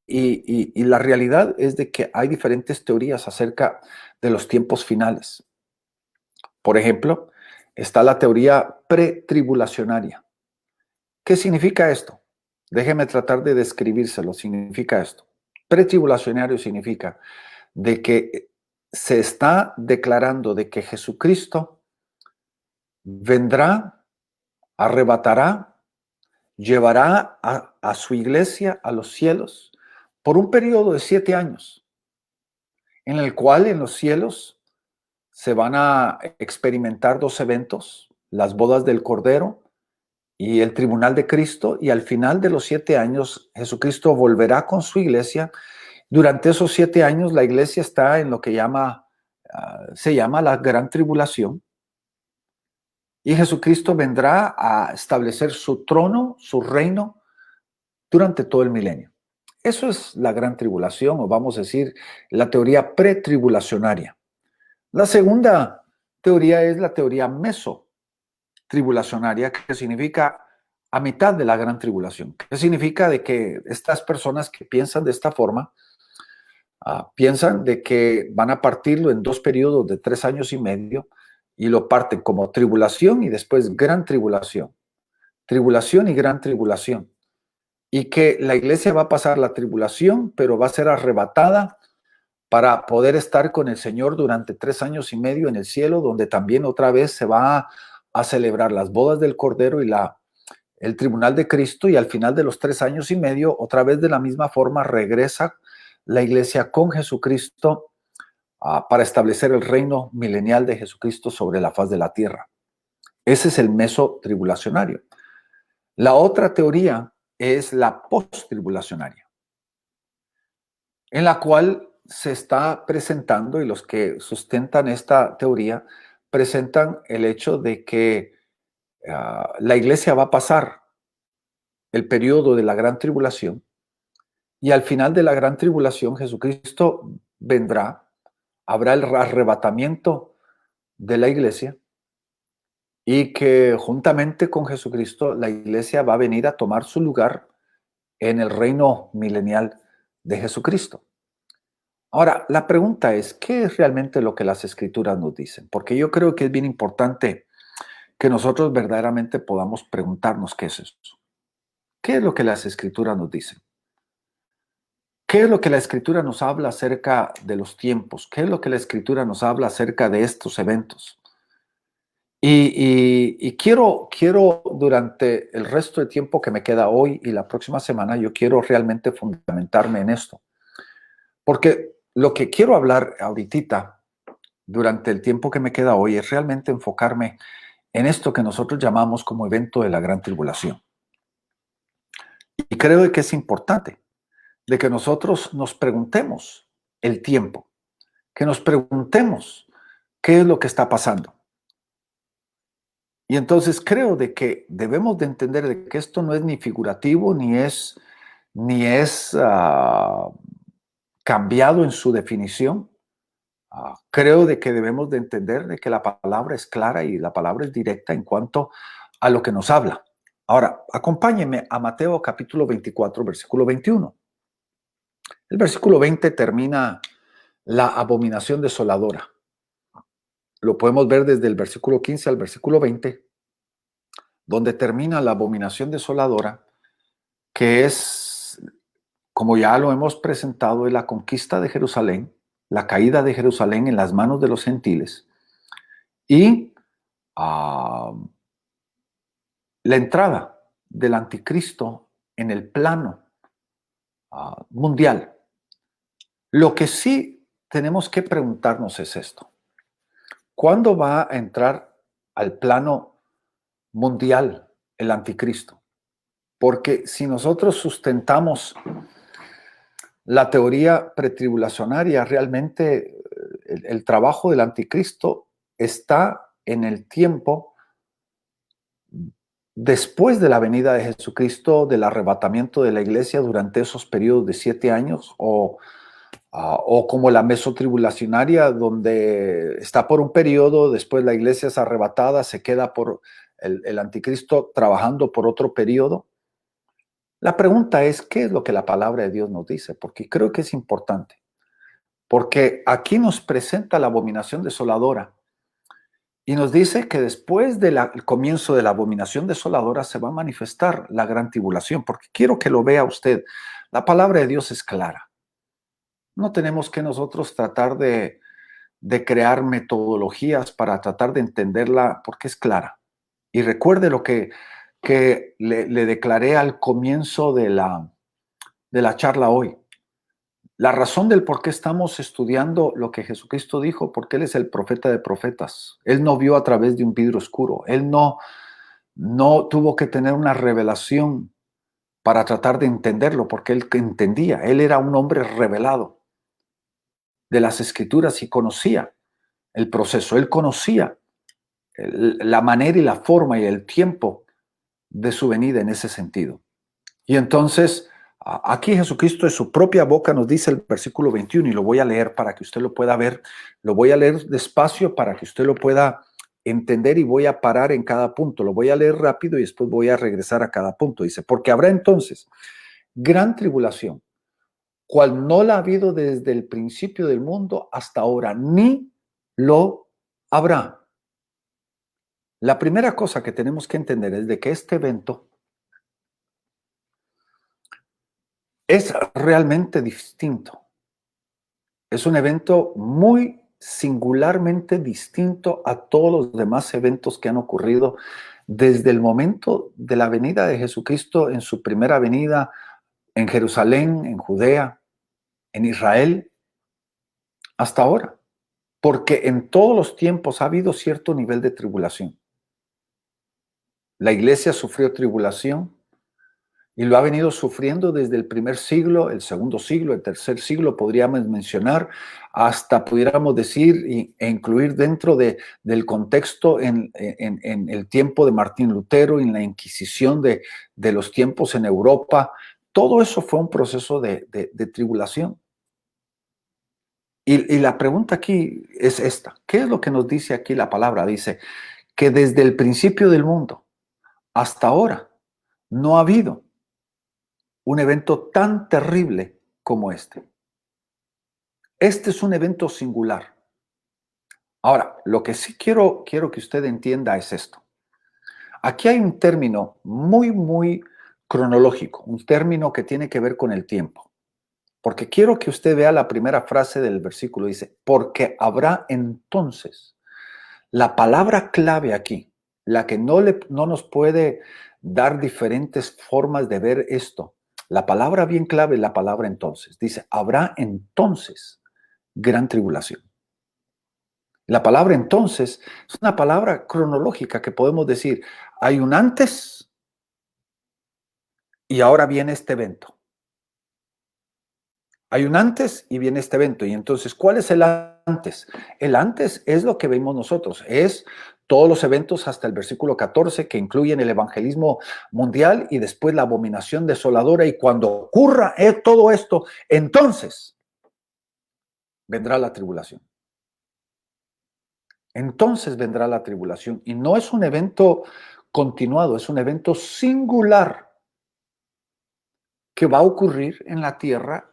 la realidad es de que hay diferentes teorías acerca de los tiempos finales. Por ejemplo, está la teoría pretribulacionaria. ¿Qué significa esto? Déjeme tratar de describírselo. Significa esto. Pretribulacionario significa de que se está declarando de que Jesucristo vendrá, arrebatará, llevará a su iglesia a los cielos por un periodo de 7 años, en el cual en los cielos se van a experimentar 2 eventos, las bodas del Cordero y el tribunal de Cristo, y al final de los 7 años Jesucristo volverá con su iglesia. Durante esos 7 años la iglesia está en lo que se llama la gran tribulación, y Jesucristo vendrá a establecer su trono, su reino, durante todo el milenio. Eso es la gran tribulación, o vamos a decir, la teoría pretribulacionaria. La segunda teoría es la teoría mesotribulacionaria, que significa a mitad de la gran tribulación. ¿Qué significa? De que estas personas que piensan de esta forma, piensan de que van a partirlo en 2 periodos de 3 años y medio y lo parten como tribulación y después gran tribulación. Tribulación y gran tribulación. Y que la iglesia va a pasar la tribulación, pero va a ser arrebatada para poder estar con el Señor durante 3 años y medio en el cielo, donde también otra vez se va a celebrar las bodas del Cordero y el tribunal de Cristo, y al final de los 3 años y medio, otra vez de la misma forma regresa la iglesia con Jesucristo para establecer el reino milenial de Jesucristo sobre la faz de la tierra. Ese es el mesotribulacionario. La otra teoría es la post-tribulacionaria, en la cual se está presentando, y los que sustentan esta teoría presentan el hecho de que la iglesia va a pasar el periodo de la gran tribulación, y al final de la gran tribulación Jesucristo vendrá, habrá el arrebatamiento de la iglesia, y que juntamente con Jesucristo la iglesia va a venir a tomar su lugar en el reino milenial de Jesucristo. Ahora, la pregunta es, ¿qué es realmente lo que las escrituras nos dicen? Porque yo creo que es bien importante que nosotros verdaderamente podamos preguntarnos qué es eso. ¿Qué es lo que las escrituras nos dicen? ¿Qué es lo que la escritura nos habla acerca de los tiempos? ¿Qué es lo que la escritura nos habla acerca de estos eventos? Y quiero durante el resto de tiempo que me queda hoy y la próxima semana, yo quiero realmente fundamentarme en esto. Porque lo que quiero hablar ahorita, durante el tiempo que me queda hoy, es realmente enfocarme en esto que nosotros llamamos como evento de la gran tribulación. Y creo que es importante de que nosotros nos preguntemos el tiempo, que nos preguntemos qué es lo que está pasando. Y entonces creo de que debemos de entender de que esto no es ni figurativo, ni es cambiado en su definición. Creo de que debemos de entender de que la palabra es clara y la palabra es directa en cuanto a lo que nos habla. Ahora, acompáñenme a Mateo capítulo 24, versículo 21. El versículo 20 termina la abominación desoladora. Lo podemos ver desde el versículo 15 al versículo 20, donde termina la abominación desoladora, que es, como ya lo hemos presentado, es la conquista de Jerusalén, la caída de Jerusalén en las manos de los gentiles y la entrada del anticristo en el plano mundial. Lo que sí tenemos que preguntarnos es esto: ¿cuándo va a entrar al plano mundial el anticristo? Porque si nosotros sustentamos la teoría pretribulacionaria, realmente el trabajo del anticristo está en el tiempo después de la venida de Jesucristo, del arrebatamiento de la iglesia durante esos periodos de 7 años, o como la mesotribulacionaria, donde está por un periodo, después la iglesia es arrebatada, se queda por el anticristo trabajando por otro periodo. La pregunta es, ¿qué es lo que la palabra de Dios nos dice? Porque creo que es importante. Porque aquí nos presenta la abominación desoladora y nos dice que después del comienzo de la abominación desoladora se va a manifestar la gran tribulación. Porque quiero que lo vea usted. La palabra de Dios es clara. No tenemos que nosotros tratar de crear metodologías para tratar de entenderla, porque es clara. Y recuerde lo que le declaré al comienzo de la charla hoy. La razón del por qué estamos estudiando lo que Jesucristo dijo, porque Él es el profeta de profetas. Él no vio a través de un vidrio oscuro. Él no tuvo que tener una revelación para tratar de entenderlo, porque Él entendía. Él era un hombre revelado de las Escrituras y conocía el proceso. Él conocía la manera y la forma y el tiempo de su venida en ese sentido. Y entonces, aquí Jesucristo de su propia boca nos dice el versículo 21, y lo voy a leer para que usted lo pueda ver. Lo voy a leer despacio para que usted lo pueda entender, y voy a parar en cada punto. Lo voy a leer rápido y después voy a regresar a cada punto. Dice, porque habrá entonces gran tribulación, cual no la ha habido desde el principio del mundo hasta ahora, ni lo habrá. La primera cosa que tenemos que entender es de que este evento es realmente distinto. Es un evento muy singularmente distinto a todos los demás eventos que han ocurrido desde el momento de la venida de Jesucristo en su primera venida en Jerusalén, en Judea, en Israel, hasta ahora. Porque en todos los tiempos ha habido cierto nivel de tribulación. La iglesia sufrió tribulación y lo ha venido sufriendo desde el primer siglo, el segundo siglo, el tercer siglo, podríamos mencionar, hasta pudiéramos decir e incluir dentro del contexto en el tiempo de Martín Lutero, en la Inquisición de los tiempos en Europa. Todo eso fue un proceso de tribulación. Y la pregunta aquí es esta. ¿Qué es lo que nos dice aquí la palabra? Dice que desde el principio del mundo hasta ahora no ha habido un evento tan terrible como este. Este es un evento singular. Ahora, lo que sí quiero que usted entienda es esto. Aquí hay un término muy cronológico, un término que tiene que ver con el tiempo. Porque quiero que usted vea la primera frase del versículo. Dice, porque habrá entonces. La palabra clave aquí, la que no nos puede dar diferentes formas de ver esto, la palabra bien clave es la palabra entonces. Dice, habrá entonces gran tribulación. La palabra entonces es una palabra cronológica que podemos decir, hay un antes y ahora viene este evento. Hay un antes y viene este evento. Y entonces, ¿cuál es el antes? El antes es lo que vemos nosotros. Es todos los eventos hasta el versículo 14 que incluyen el evangelismo mundial y después la abominación desoladora. Y cuando ocurra todo esto, entonces vendrá la tribulación. Entonces vendrá la tribulación. Y no es un evento continuado, es un evento singular que va a ocurrir en la tierra.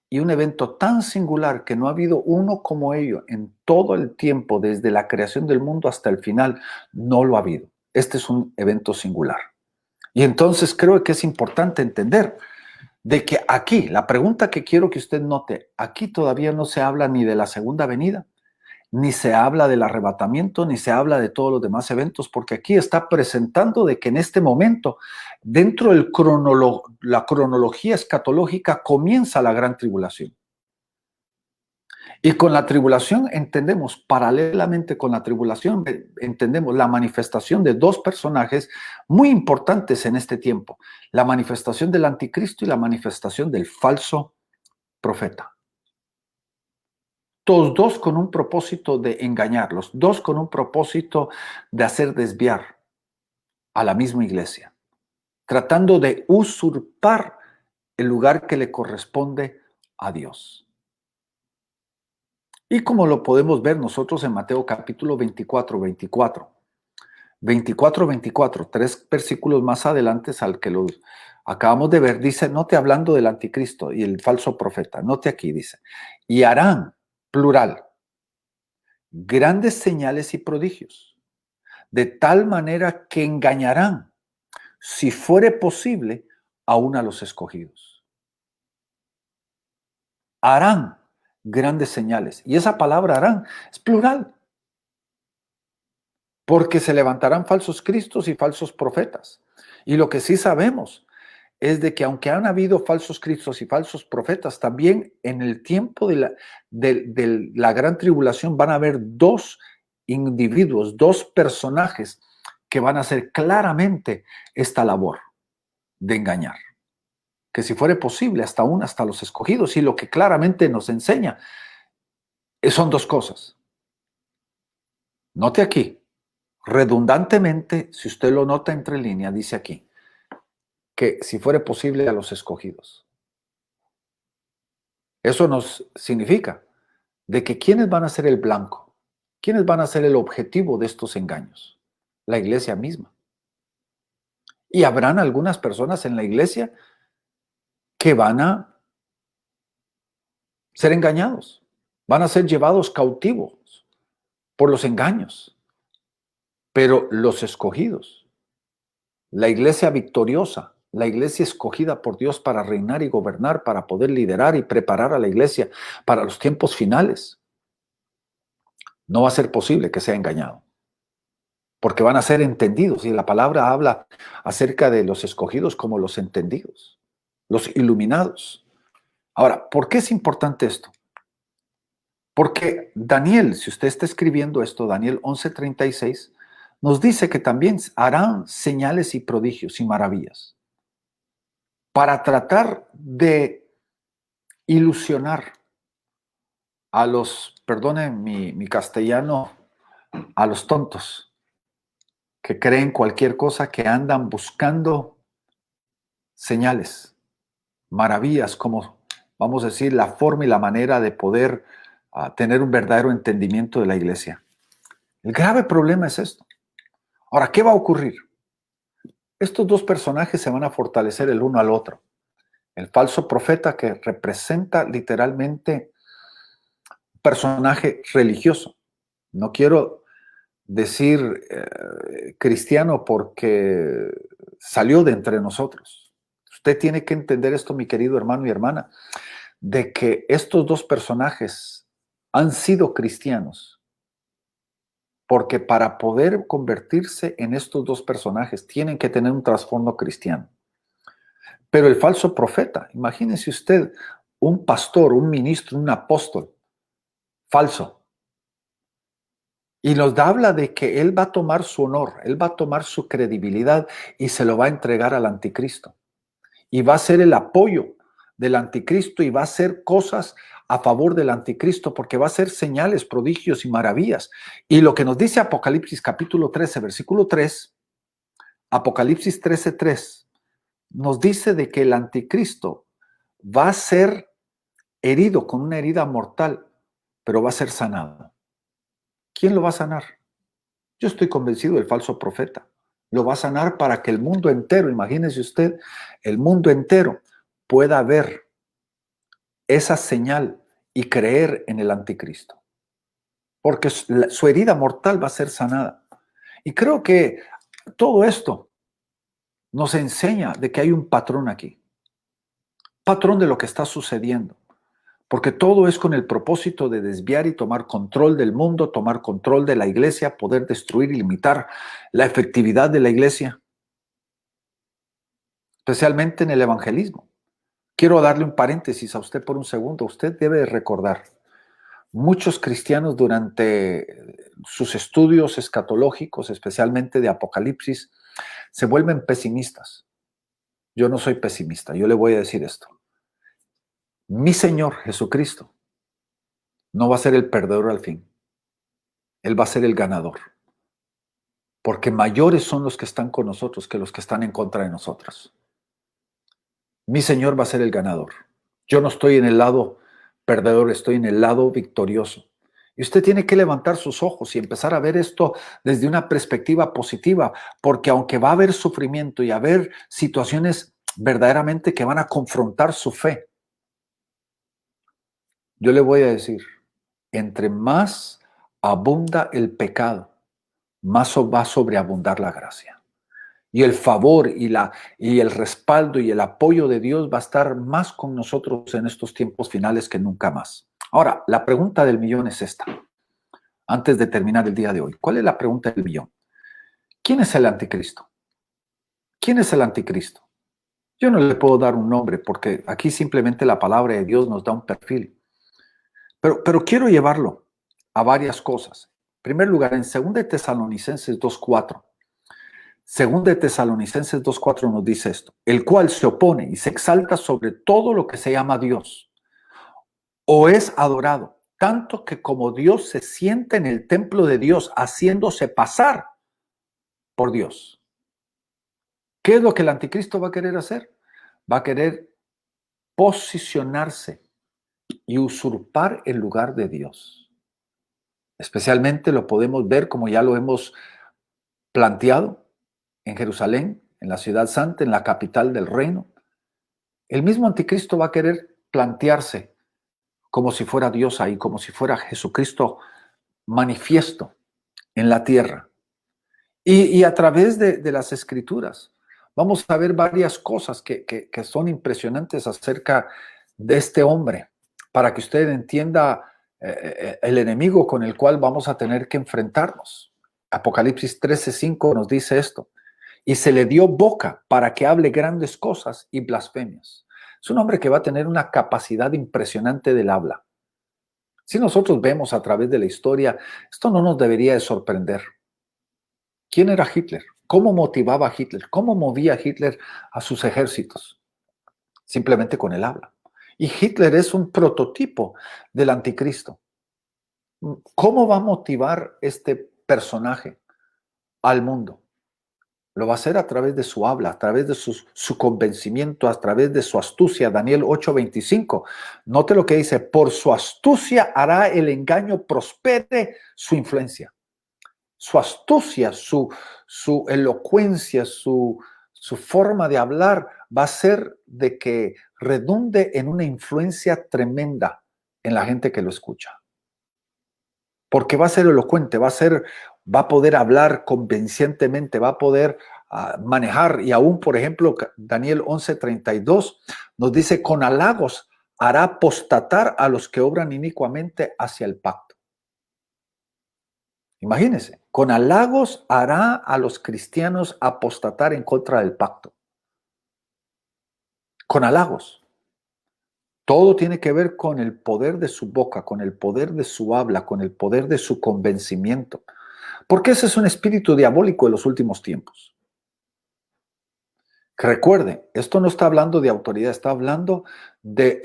Y un evento tan singular que no ha habido uno como ello en todo el tiempo, desde la creación del mundo hasta el final, no lo ha habido. Este es un evento singular. Y entonces creo que es importante entender de que aquí, la pregunta que quiero que usted note, aquí todavía no se habla ni de la segunda venida, ni se habla del arrebatamiento, ni se habla de todos los demás eventos, porque aquí está presentando de que en este momento, dentro de la cronología escatológica, comienza la gran tribulación. Y con la tribulación entendemos, paralelamente con la tribulación, entendemos la manifestación de dos personajes muy importantes en este tiempo, la manifestación del anticristo y la manifestación del falso profeta. Todos dos con un propósito de engañarlos, dos con un propósito de hacer desviar a la misma iglesia, tratando de usurpar el lugar que le corresponde a Dios. Y como lo podemos ver nosotros en Mateo capítulo 24, 3 versículos más adelante al que los acabamos de ver, dice, note hablando del anticristo y el falso profeta, note aquí, dice, y harán, plural, grandes señales y prodigios, de tal manera que engañarán, si fuere posible, aún a los escogidos. Harán grandes señales. Y esa palabra harán es plural. Porque se levantarán falsos cristos y falsos profetas. Y lo que sí sabemos es de que aunque han habido falsos cristos y falsos profetas, también en el tiempo de la gran tribulación van a haber dos individuos, dos personajes que van a hacer claramente esta labor de engañar. Que si fuera posible, hasta los escogidos. Y lo que claramente nos enseña son dos cosas. Note aquí, redundantemente, si usted lo nota entre líneas, dice aquí, que si fuera posible a los escogidos. Eso nos significa de que ¿quiénes van a ser el blanco? ¿Quiénes van a ser el objetivo de estos engaños? La iglesia misma. Y habrán algunas personas en la iglesia que van a ser engañados, van a ser llevados cautivos por los engaños. Pero los escogidos, la iglesia victoriosa, la iglesia escogida por Dios para reinar y gobernar, para poder liderar y preparar a la iglesia para los tiempos finales, no va a ser posible que sea engañado, porque van a ser entendidos. Y la palabra habla acerca de los escogidos como los entendidos, los iluminados. Ahora, ¿por qué es importante esto? Porque Daniel, si usted está escribiendo esto, Daniel 11:36, nos dice que también harán señales y prodigios y maravillas para tratar de ilusionar a los, perdonen mi castellano, a los tontos que creen cualquier cosa, que andan buscando señales, maravillas, como vamos a decir, la forma y la manera de poder tener un verdadero entendimiento de la iglesia. El grave problema es esto. Ahora, ¿qué va a ocurrir? Estos dos personajes se van a fortalecer el uno al otro. El falso profeta, que representa literalmente un personaje religioso. No quiero decir cristiano porque salió de entre nosotros. Usted tiene que entender esto, mi querido hermano y hermana, de que estos dos personajes han sido cristianos, porque para poder convertirse en estos dos personajes tienen que tener un trasfondo cristiano. Pero el falso profeta, imagínese usted un pastor, un ministro, un apóstol falso, y nos habla de que él va a tomar su honor, él va a tomar su credibilidad y se lo va a entregar al anticristo. Y va a ser el apoyo del anticristo y va a hacer cosas a favor del anticristo, porque va a hacer señales, prodigios y maravillas. Y lo que nos dice Apocalipsis capítulo 13, versículo 3, Apocalipsis 13, 3, nos dice de que el anticristo va a ser herido con una herida mortal, pero va a ser sanado. ¿Quién lo va a sanar? Yo estoy convencido del falso profeta. Lo va a sanar para que el mundo entero, imagínese usted, el mundo entero pueda ver esa señal y creer en el anticristo. Porque su herida mortal va a ser sanada. Y creo que todo esto nos enseña de que hay un patrón aquí. Patrón de lo que está sucediendo. Porque todo es con el propósito de desviar y tomar control del mundo, tomar control de la iglesia, poder destruir y limitar la efectividad de la iglesia, especialmente en el evangelismo. Quiero darle un paréntesis a usted por un segundo. Usted debe recordar, muchos cristianos durante sus estudios escatológicos, especialmente de Apocalipsis, se vuelven pesimistas. Yo no soy pesimista, yo le voy a decir esto. Mi Señor Jesucristo no va a ser el perdedor al fin. Él va a ser el ganador. Porque mayores son los que están con nosotros que los que están en contra de nosotros. Mi Señor va a ser el ganador. Yo no estoy en el lado perdedor, estoy en el lado victorioso. Y usted tiene que levantar sus ojos y empezar a ver esto desde una perspectiva positiva, porque aunque va a haber sufrimiento y haber situaciones verdaderamente que van a confrontar su fe, yo le voy a decir, entre más abunda el pecado, más va a sobreabundar la gracia. Y el favor y el respaldo y el apoyo de Dios va a estar más con nosotros en estos tiempos finales que nunca más. Ahora, la pregunta del millón es esta. Antes de terminar el día de hoy, ¿cuál es la pregunta del millón? ¿Quién es el anticristo? ¿Quién es el anticristo? Yo no le puedo dar un nombre porque aquí simplemente la palabra de Dios nos da un perfil. Pero quiero llevarlo a varias cosas. En primer lugar, en 2 Tesalonicenses 2:4. 2 Tesalonicenses 2:4 nos dice esto: el cual se opone y se exalta sobre todo lo que se llama Dios o es adorado, tanto que como Dios se sienta en el templo de Dios, haciéndose pasar por Dios. ¿Qué es lo que el anticristo va a querer hacer? Va a querer posicionarse y usurpar el lugar de Dios. Especialmente lo podemos ver, como ya lo hemos planteado, en Jerusalén, en la ciudad santa, en la capital del reino. El mismo anticristo va a querer plantearse como si fuera Dios ahí, como si fuera Jesucristo manifiesto en la tierra. Y a través de las escrituras vamos a ver varias cosas que son impresionantes acerca de este hombre, para que usted entienda el enemigo con el cual vamos a tener que enfrentarnos. Apocalipsis 13:5 nos dice esto: y se le dio boca para que hable grandes cosas y blasfemias. Es un hombre que va a tener una capacidad impresionante del habla. Si nosotros vemos a través de la historia, esto no nos debería de sorprender. ¿Quién era Hitler? ¿Cómo motivaba a Hitler? ¿Cómo movía Hitler a sus ejércitos? Simplemente con el habla. Y Hitler es un prototipo del anticristo. ¿Cómo va a motivar este personaje al mundo? Lo va a hacer a través de su habla, a través de su convencimiento, a través de su astucia. Daniel 8:25. Note lo que dice: por su astucia hará el engaño prospere su influencia. Su astucia, su elocuencia, su forma de hablar va a ser de que redunde en una influencia tremenda en la gente que lo escucha. Porque va a ser elocuente, va a poder hablar convincentemente, va a poder manejar. Y aún, por ejemplo, Daniel 11:32 nos dice: con halagos hará apostatar a los que obran inicuamente hacia el pacto. Imagínense, con halagos hará a los cristianos apostatar en contra del pacto. Con halagos. Todo tiene que ver con el poder de su boca, con el poder de su habla, con el poder de su convencimiento. Porque ese es un espíritu diabólico de los últimos tiempos. Que recuerden, esto no está hablando de autoridad, está hablando de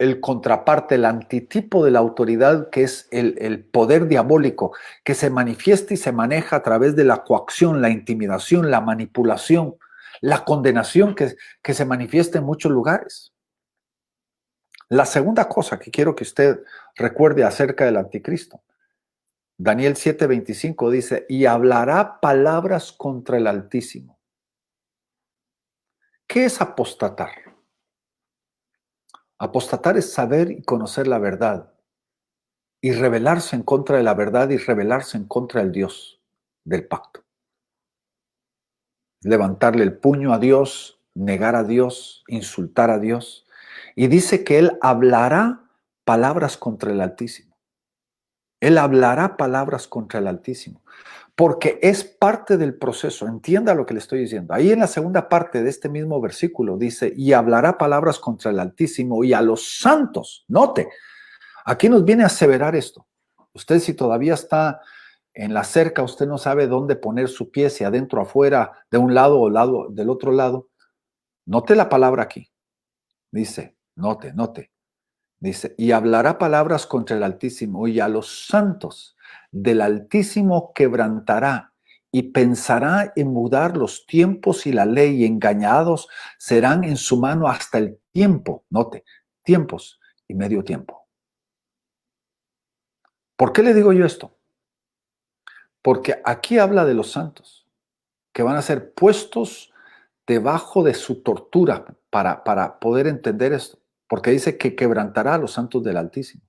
el contraparte, el antitipo de la autoridad, que es el poder diabólico, que se manifiesta y se maneja a través de la coacción, la intimidación, la manipulación, la condenación que se manifiesta en muchos lugares. La segunda cosa que quiero que usted recuerde acerca del anticristo, Daniel 7:25 dice: y hablará palabras contra el Altísimo. ¿Qué es apostatar? Apostatar es saber y conocer la verdad y rebelarse en contra de la verdad y rebelarse en contra del Dios del pacto. Levantarle el puño a Dios, negar a Dios, insultar a Dios. Y dice que él hablará palabras contra el Altísimo. Él hablará palabras contra el Altísimo, porque es parte del proceso. Entienda lo que le estoy diciendo. Ahí en la segunda parte de este mismo versículo dice: y hablará palabras contra el Altísimo y a los santos. Note, aquí nos viene a aseverar esto. Usted, si todavía está en la cerca, usted no sabe dónde poner su pie, si adentro, afuera, de un lado o del otro lado. Note la palabra aquí. Dice, note. Dice: y hablará palabras contra el Altísimo y a los santos del Altísimo quebrantará y pensará en mudar los tiempos y la ley, y engañados serán en su mano hasta el tiempo. Note, tiempos y medio tiempo. ¿Por qué le digo yo esto? Porque aquí habla de los santos que van a ser puestos debajo de su tortura para poder entender esto. Porque dice que quebrantará a los santos del Altísimo.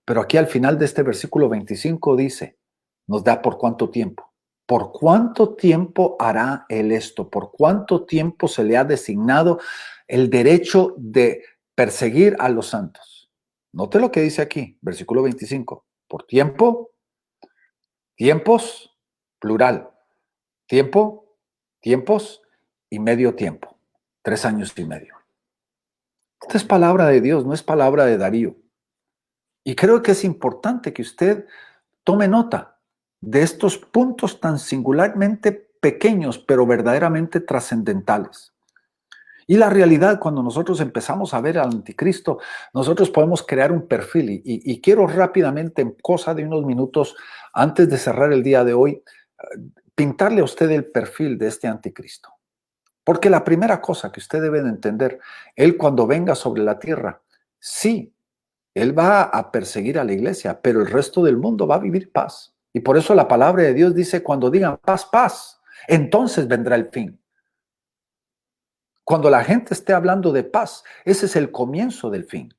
Pero aquí al final de este versículo 25 dice, nos da por cuánto tiempo. ¿Por cuánto tiempo hará él esto? ¿Por cuánto tiempo se le ha designado el derecho de perseguir a los santos? Note lo que dice aquí, versículo 25. Por tiempo, tiempos, plural. Tiempo, tiempos y medio tiempo. 3 años y medio. Esta es palabra de Dios, no es palabra de Darío. Y creo que es importante que usted tome nota de estos puntos tan singularmente pequeños, pero verdaderamente trascendentales. Y la realidad, cuando nosotros empezamos a ver al anticristo, nosotros podemos crear un perfil. Y quiero rápidamente, en cosa de unos minutos, antes de cerrar el día de hoy, pintarle a usted el perfil de este anticristo. Porque la primera cosa que usted debe de entender, él cuando venga sobre la tierra, sí, él va a perseguir a la iglesia, pero el resto del mundo va a vivir paz. Y por eso la palabra de Dios dice: cuando digan paz, paz, entonces vendrá el fin. Cuando la gente esté hablando de paz, ese es el comienzo del fin.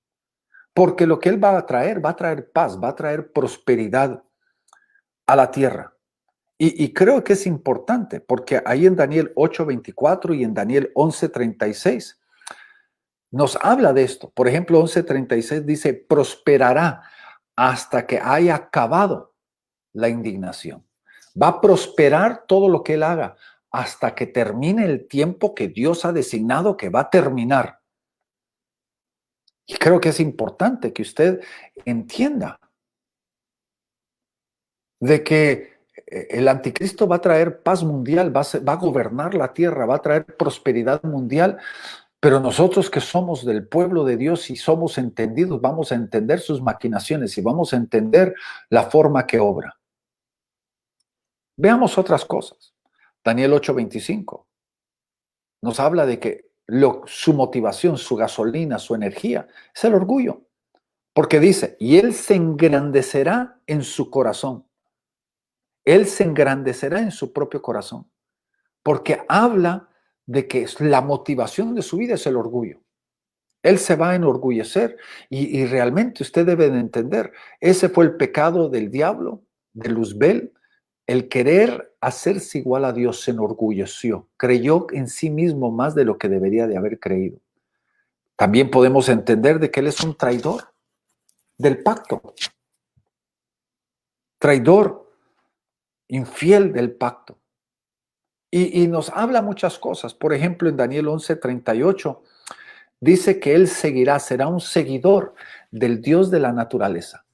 Porque lo que él va a traer paz, va a traer prosperidad a la tierra. Y creo que es importante, porque ahí en Daniel 8:24 y en Daniel 11:36 nos habla de esto. Por ejemplo, 11:36 dice: prosperará hasta que haya acabado la indignación. Va a prosperar todo lo que él haga hasta que termine el tiempo que Dios ha designado que va a terminar. Y creo que es importante que usted entienda de que el anticristo va a traer paz mundial, va a gobernar la tierra, va a traer prosperidad mundial, pero nosotros que somos del pueblo de Dios y somos entendidos, vamos a entender sus maquinaciones y vamos a entender la forma que obra. Veamos otras cosas. Daniel 8:25 nos habla de que su motivación, su gasolina, su energía es el orgullo. Porque dice, y él se engrandecerá en su corazón. Él se engrandecerá en su propio corazón. Porque habla de que la motivación de su vida es el orgullo. Él se va a enorgullecer y realmente usted debe de entender, ese fue el pecado del diablo, de Luzbel, el querer hacerse igual a Dios, se enorgulleció, creyó en sí mismo más de lo que debería de haber creído. También podemos entender de que él es un traidor del pacto, traidor, infiel del pacto. Y nos habla muchas cosas. Por ejemplo, en Daniel 11:38 dice que él seguirá, será un seguidor del Dios de la naturaleza.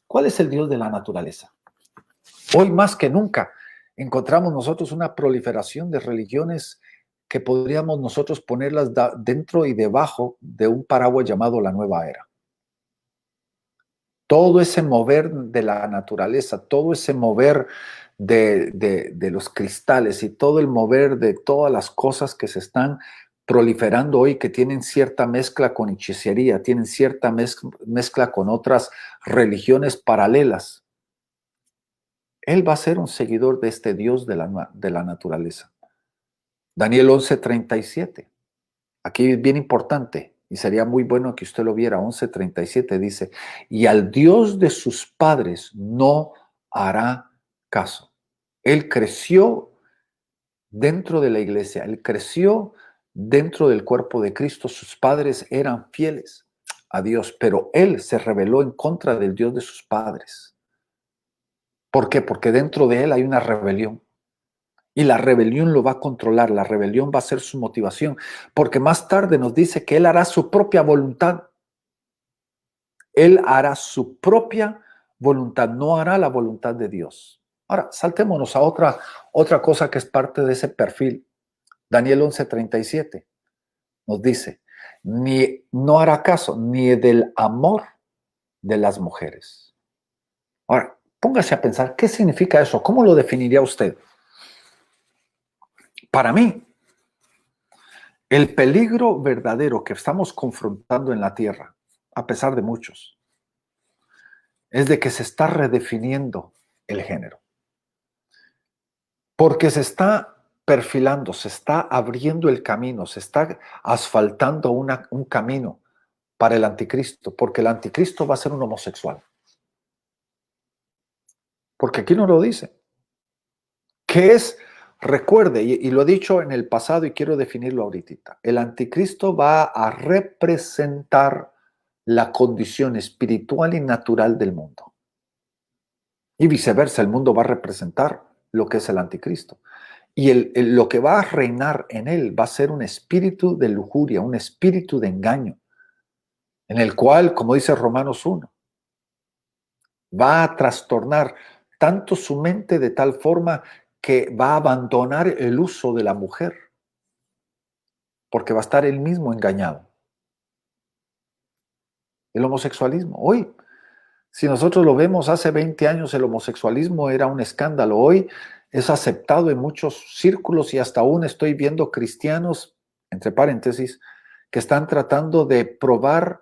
¿Cuál es el Dios de la naturaleza? Hoy más que nunca encontramos nosotros una proliferación de religiones que podríamos nosotros ponerlas dentro y debajo de un paraguas llamado la nueva era. Todo ese mover de la naturaleza, todo ese mover de los cristales y todo el mover de todas las cosas que se están proliferando hoy, que tienen cierta mezcla con hechicería, tienen cierta mezcla con otras religiones paralelas. Él va a ser un seguidor de este Dios de la naturaleza. Daniel 11:37. Aquí es bien importante y sería muy bueno que usted lo viera. 11:37 dice, y al Dios de sus padres no hará caso. Él creció dentro de la iglesia, él creció dentro del cuerpo de Cristo. Sus padres eran fieles a Dios, pero él se rebeló en contra del Dios de sus padres. ¿Por qué? Porque dentro de él hay una rebelión. Y la rebelión lo va a controlar, la rebelión va a ser su motivación, porque más tarde nos dice que él hará su propia voluntad. Él hará su propia voluntad, no hará la voluntad de Dios. Ahora, saltémonos a otra cosa que es parte de ese perfil. Daniel 11:37 nos dice, no hará caso ni del amor de las mujeres. Ahora, póngase a pensar, ¿qué significa eso? ¿Cómo lo definiría usted? Para mí, el peligro verdadero que estamos confrontando en la tierra, a pesar de muchos, es de que se está redefiniendo el género. Porque se está perfilando, se está abriendo el camino, se está asfaltando un camino para el anticristo, porque el anticristo va a ser un homosexual. Porque aquí no lo dice. ¿Qué es? Recuerde, y lo he dicho en el pasado y quiero definirlo ahorita, el anticristo va a representar la condición espiritual y natural del mundo. Y viceversa, el mundo va a representar lo que es el anticristo. Y lo que va a reinar en él va a ser un espíritu de lujuria, un espíritu de engaño, en el cual, como dice Romanos 1, va a trastornar tanto su mente de tal forma que va a abandonar el uso de la mujer, porque va a estar él mismo engañado. El homosexualismo. Hoy, si nosotros lo vemos, hace 20 años el homosexualismo era un escándalo. Hoy es aceptado en muchos círculos y hasta aún estoy viendo cristianos, entre paréntesis, que están tratando de probar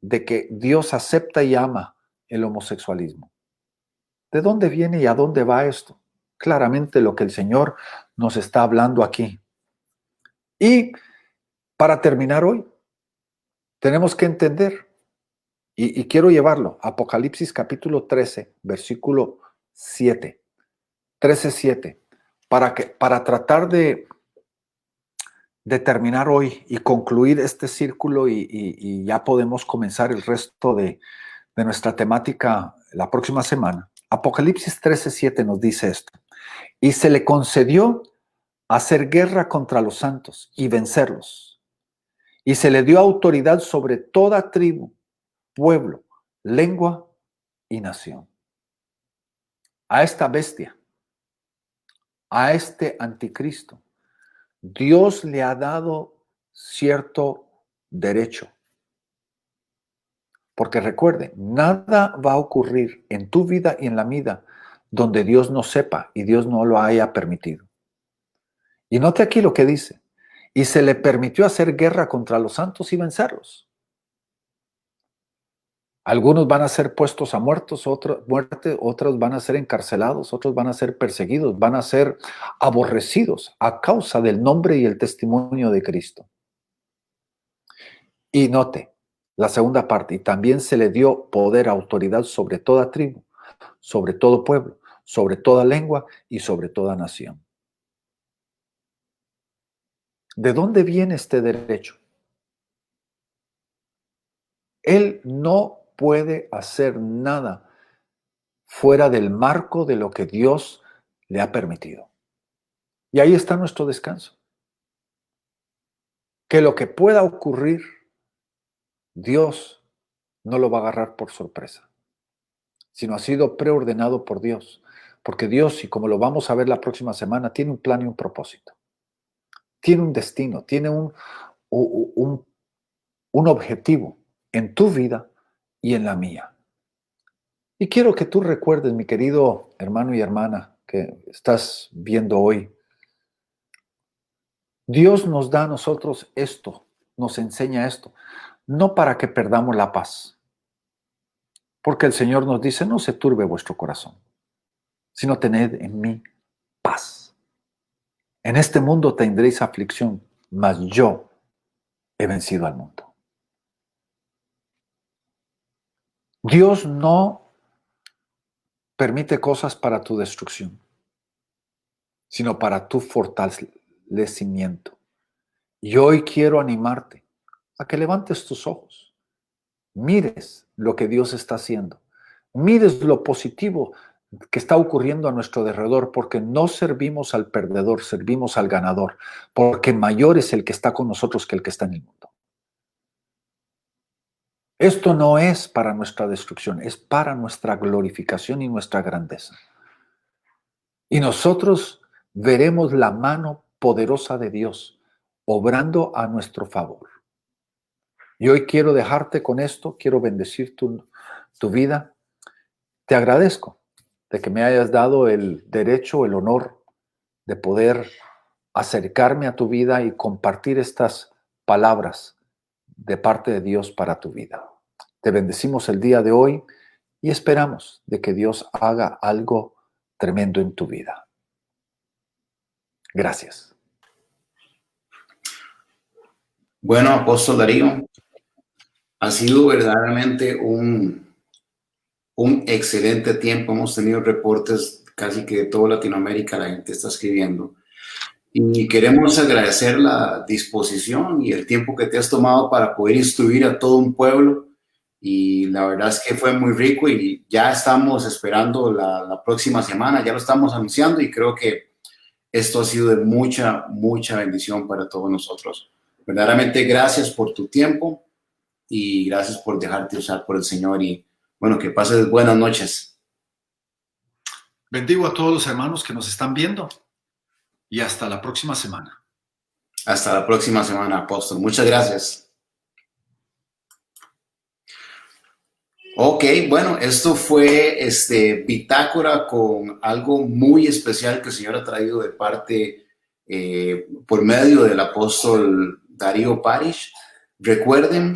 de que Dios acepta y ama el homosexualismo. ¿De dónde viene y a dónde va esto? Claramente lo que el Señor nos está hablando aquí. Y para terminar hoy, tenemos que entender, y quiero llevarlo, Apocalipsis capítulo 13, versículo 7, 13:7, para tratar de terminar hoy y concluir este círculo y ya podemos comenzar el resto de nuestra temática la próxima semana. Apocalipsis 13:7 nos dice esto. Y se le concedió hacer guerra contra los santos y vencerlos. Y se le dio autoridad sobre toda tribu, pueblo, lengua y nación. A esta bestia a este anticristo, Dios le ha dado cierto derecho. Porque recuerde, nada va a ocurrir en tu vida y en la mía donde Dios no sepa y Dios no lo haya permitido. Y note aquí lo que dice. Y se le permitió hacer guerra contra los santos y vencerlos. Algunos van a ser puestos a muerte, otros van a ser encarcelados, otros van a ser perseguidos, van a ser aborrecidos a causa del nombre y el testimonio de Cristo. Y note la segunda parte, y también se le dio poder, autoridad sobre toda tribu, sobre todo pueblo, sobre toda lengua y sobre toda nación. ¿De dónde viene este derecho? Él no puede hacer nada fuera del marco de lo que Dios le ha permitido. Y ahí está nuestro descanso. Que lo que pueda ocurrir, Dios no lo va a agarrar por sorpresa, sino ha sido preordenado por Dios. Porque Dios, y como lo vamos a ver la próxima semana, tiene un plan y un propósito. Tiene un destino, tiene un objetivo en tu vida y en la mía. Y quiero que tú recuerdes, mi querido hermano y hermana que estás viendo hoy, Dios nos da a nosotros esto, nos enseña esto, no para que perdamos la paz, porque el Señor nos dice, no se turbe vuestro corazón, sino tened en mí paz. En este mundo tendréis aflicción, mas yo he vencido al mundo. Dios no permite cosas para tu destrucción, sino para tu fortalecimiento. Y hoy quiero animarte a que levantes tus ojos, mires lo que Dios está haciendo, mires lo positivo que está ocurriendo a nuestro alrededor, porque no servimos al perdedor, servimos al ganador, porque mayor es el que está con nosotros que el que está en el mundo. Esto no es para nuestra destrucción, es para nuestra glorificación y nuestra grandeza. Y nosotros veremos la mano poderosa de Dios obrando a nuestro favor. Y hoy quiero dejarte con esto, quiero bendecir tu vida. Te agradezco de que me hayas dado el derecho, el honor de poder acercarme a tu vida y compartir estas palabras de parte de Dios para tu vida. Te bendecimos el día de hoy y esperamos de que Dios haga algo tremendo en tu vida. Gracias. Bueno, Apóstol Darío, ha sido verdaderamente un excelente tiempo. Hemos tenido reportes casi que de toda Latinoamérica, la gente está escribiendo. Y queremos agradecer la disposición y el tiempo que te has tomado para poder instruir a todo un pueblo. Y la verdad es que fue muy rico y ya estamos esperando la próxima semana, ya lo estamos anunciando y creo que esto ha sido de mucha, mucha bendición para todos nosotros. Verdaderamente gracias por tu tiempo y gracias por dejarte usar por el Señor y bueno, que pases buenas noches. Bendigo a todos los hermanos que nos están viendo y hasta la próxima semana. Hasta la próxima semana, Apóstol. Muchas gracias. Ok, bueno, esto fue Bitácora con algo muy especial que el Señor ha traído de parte, por medio del apóstol Darío Parish. Recuerden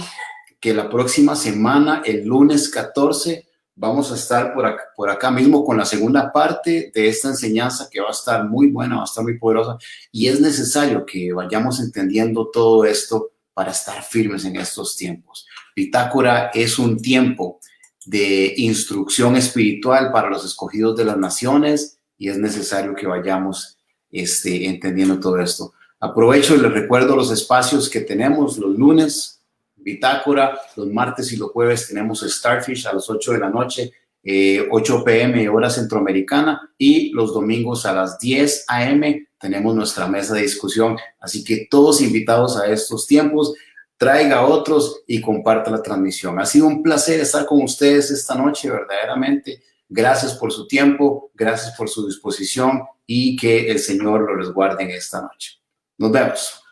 que la próxima semana, el lunes 14, vamos a estar por acá mismo con la segunda parte de esta enseñanza que va a estar muy buena, va a estar muy poderosa y es necesario que vayamos entendiendo todo esto para estar firmes en estos tiempos. Bitácora es un tiempo de instrucción espiritual para los escogidos de las naciones y es necesario que vayamos entendiendo todo esto. Aprovecho y les recuerdo los espacios que tenemos los lunes, Bitácora, los martes y los jueves tenemos Starfish a las 8 de la noche, 8 p.m. hora centroamericana y los domingos a las 10 a.m. tenemos nuestra mesa de discusión. Así que todos invitados a estos tiempos. Traiga a otros y comparta la transmisión. Ha sido un placer estar con ustedes esta noche, verdaderamente. Gracias por su tiempo, gracias por su disposición y que el Señor lo resguarde en esta noche. Nos vemos.